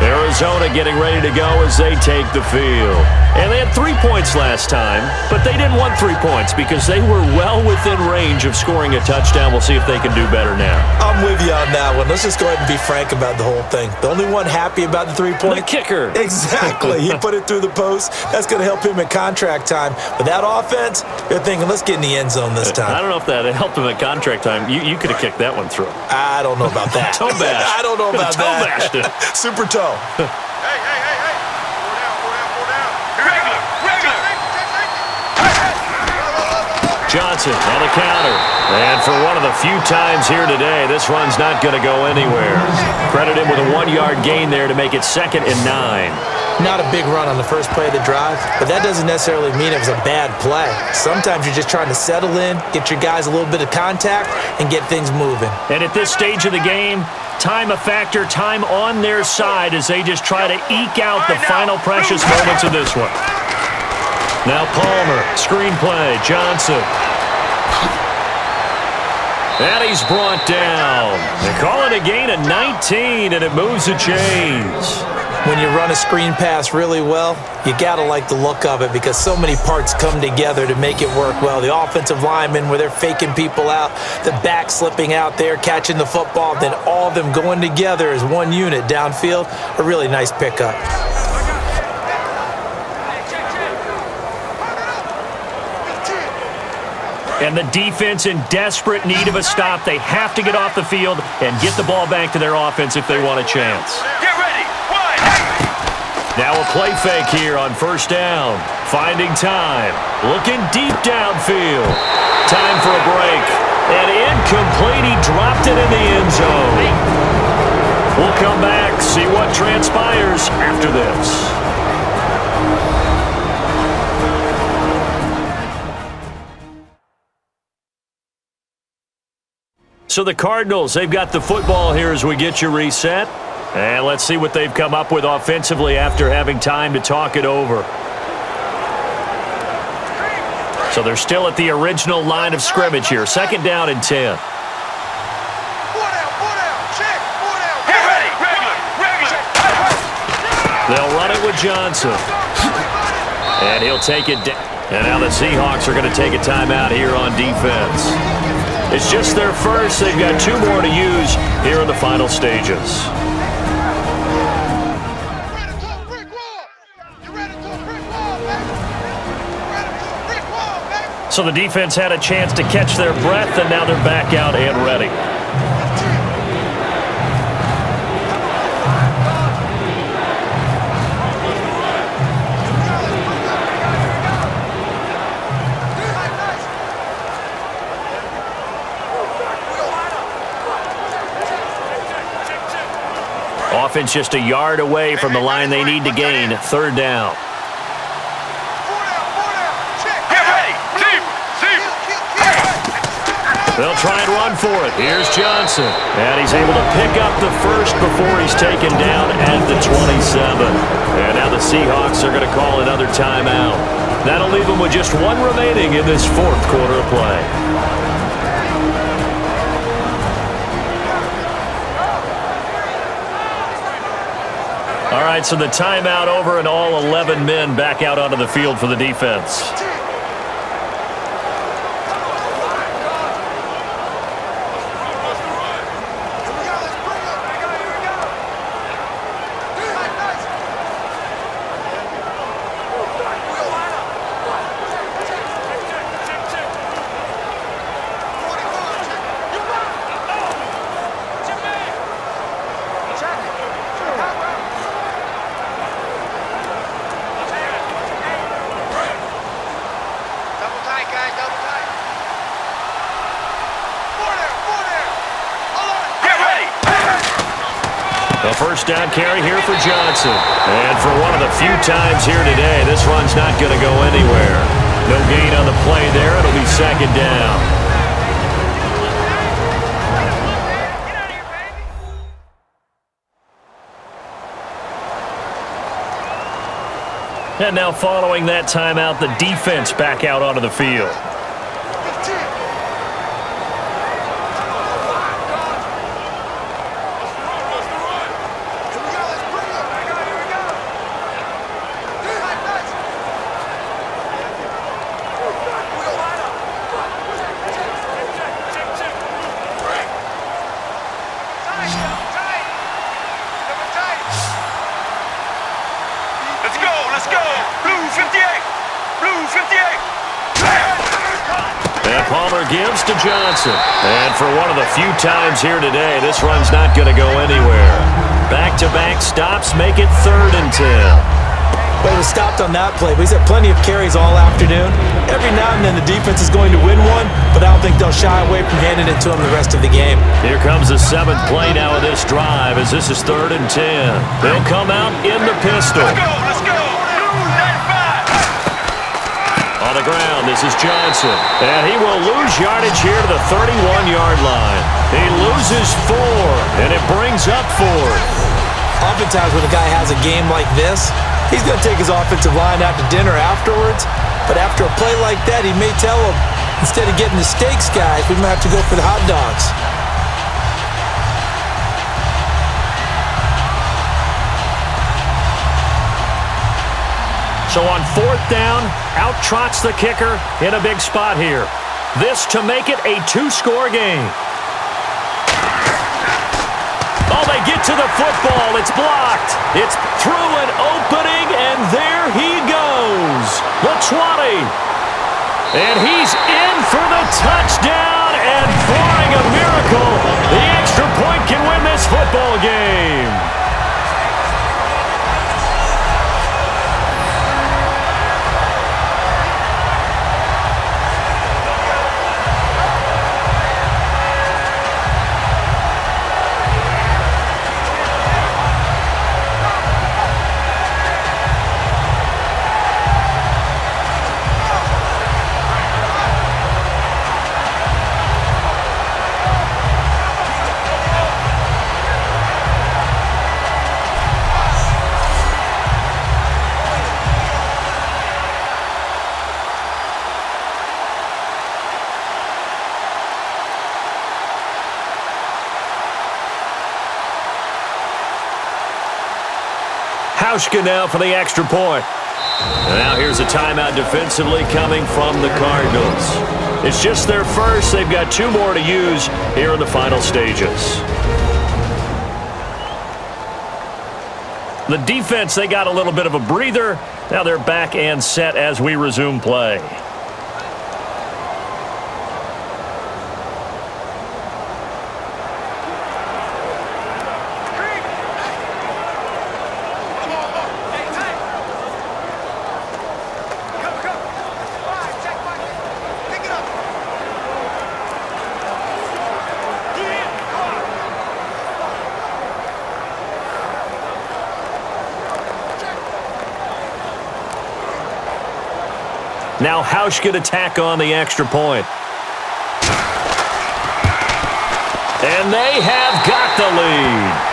Arizona getting ready to go as they take the field. And they had 3 points last time, but they didn't want 3 points because they were well within range of scoring a touchdown. We'll see if they can do better now. I'm with you on that one. Let's just go ahead and be frank about the whole thing. The only one happy about the 3-point? The kicker. Exactly. He put it through the post. That's going to help him at contract time. But that offense, they're thinking, let's get in the end zone this time. I don't know if that helped him at contract time. You could have kicked that one through. I don't know about that. Toe bash. I don't know about toe that. Bashed it. Super toe. Hey. Johnson on the counter. And for one of the few times here today, this run's not going to go anywhere. Credit him with a 1-yard gain there to make it 2nd and 9. Not a big run on the first play of the drive, but that doesn't necessarily mean it was a bad play. Sometimes you're just trying to settle in, get your guys a little bit of contact, and get things moving. And at this stage of the game, time a factor, time on their side as they just try to eke out the final precious moments of this one. Now Palmer, screen play, Johnson. And he's brought down. They call it a gain of 19, and it moves the chains. When you run a screen pass really well, you got to like the look of it because so many parts come together to make it work well. The offensive linemen, where they're faking people out, the back slipping out there, catching the football, then all of them going together as one unit downfield. A really nice pickup. And the defense in desperate need of a stop. They have to get off the field and get the ball back to their offense if they want a chance. Get ready. Now a play fake here on 1st down. Finding time. Looking deep downfield. Time for a break. And incomplete. He dropped it in the end zone. We'll come back, see what transpires after this. So the Cardinals, they've got the football here as we get you reset. And let's see what they've come up with offensively after having time to talk it over. So they're still at the original line of scrimmage here. 2nd down and 10. Get ready. Regular. They'll run it with Johnson. And he'll take it down. And now the Seahawks are going to take a timeout here on defense. It's just their first. They've got 2 more to use here in the final stages. So the defense had a chance to catch their breath, and now they're back out and ready. Offense just a yard away from the line they need to gain. 3rd down. Get ready. They'll try and run for it. Here's Johnson. And he's able to pick up the first before he's taken down at the 27. And now the Seahawks are going to call another timeout. That'll leave them with just 1 remaining in this 4th quarter of play. All right, so the timeout over and all 11 men back out onto the field for the defense. first down carry here for Johnson. And for one of the few times here today, this run's not going to go anywhere. No gain on the play there. It'll be second down. And now following that timeout, the defense back out onto the field. Gives to Johnson. And for one of the few times here today, this run's not going to go anywhere. Back-to-back stops make it 3rd and 10. Well, he was stopped on that play, but he's had plenty of carries all afternoon. Every now and then the defense is going to win one, but I don't think they'll shy away from handing it to him the rest of the game. Here comes the 7th play now of this drive as this is 3rd and 10. They'll come out in the pistol. Let's go. On the ground, this is Johnson. And he will lose yardage here to the 31-yard line. He loses 4, and it brings up 4th. Oftentimes when a guy has a game like this, he's going to take his offensive line out to dinner afterwards. But after a play like that, he may tell them, instead of getting the steaks, guys, we might have to go for the hot dogs. So on 4th down, out trots the kicker in a big spot here. This to make it a 2-score game. Oh, they get to the football. It's blocked. It's through an opening, and there he goes. The 20. And he's in for the touchdown, and barring a miracle, the extra point can win this football game. Hauschka now for the extra point. And now here's a timeout defensively coming from the Cardinals. It's just their first. They've got 2 more to use here in the final stages. The defense, they got a little bit of a breather. Now they're back and set as we resume play. Now Hauschka to tack on the extra point. And they have got the lead.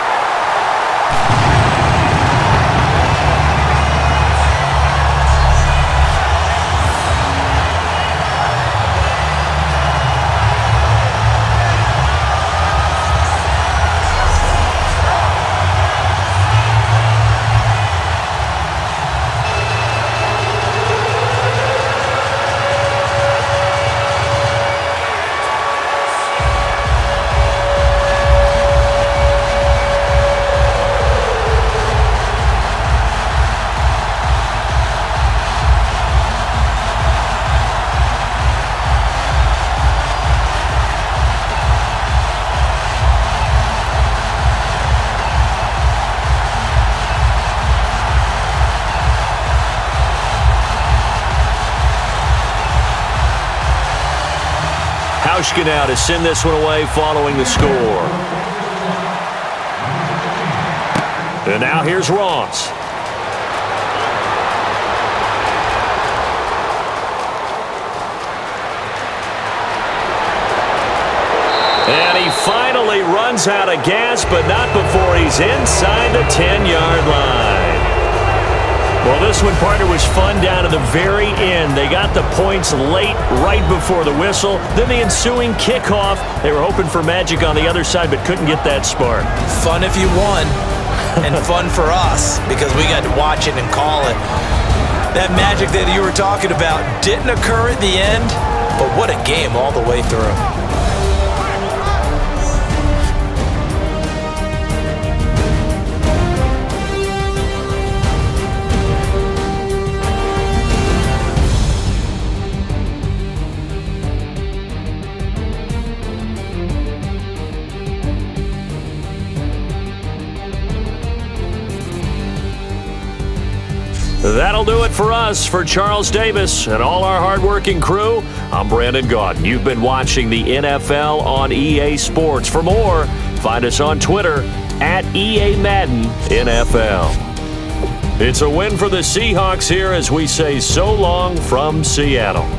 Hauschka now to send this one away following the score. And now here's Ross. And he finally runs out of gas, but not before he's inside the 10-yard line. Well, this one, partner, was fun down to the very end. They got the points late, right before the whistle. Then the ensuing kickoff. They were hoping for magic on the other side, but couldn't get that spark. Fun if you won, and fun for us because we got to watch it and call it. That magic that you were talking about didn't occur at the end, but what a game all the way through. That'll do it for us. For Charles Davis and all our hardworking crew, I'm Brandon Gaudin. You've been watching the NFL on EA Sports. For more, find us on Twitter at EA Madden NFL. It's a win for the Seahawks here as we say so long from Seattle.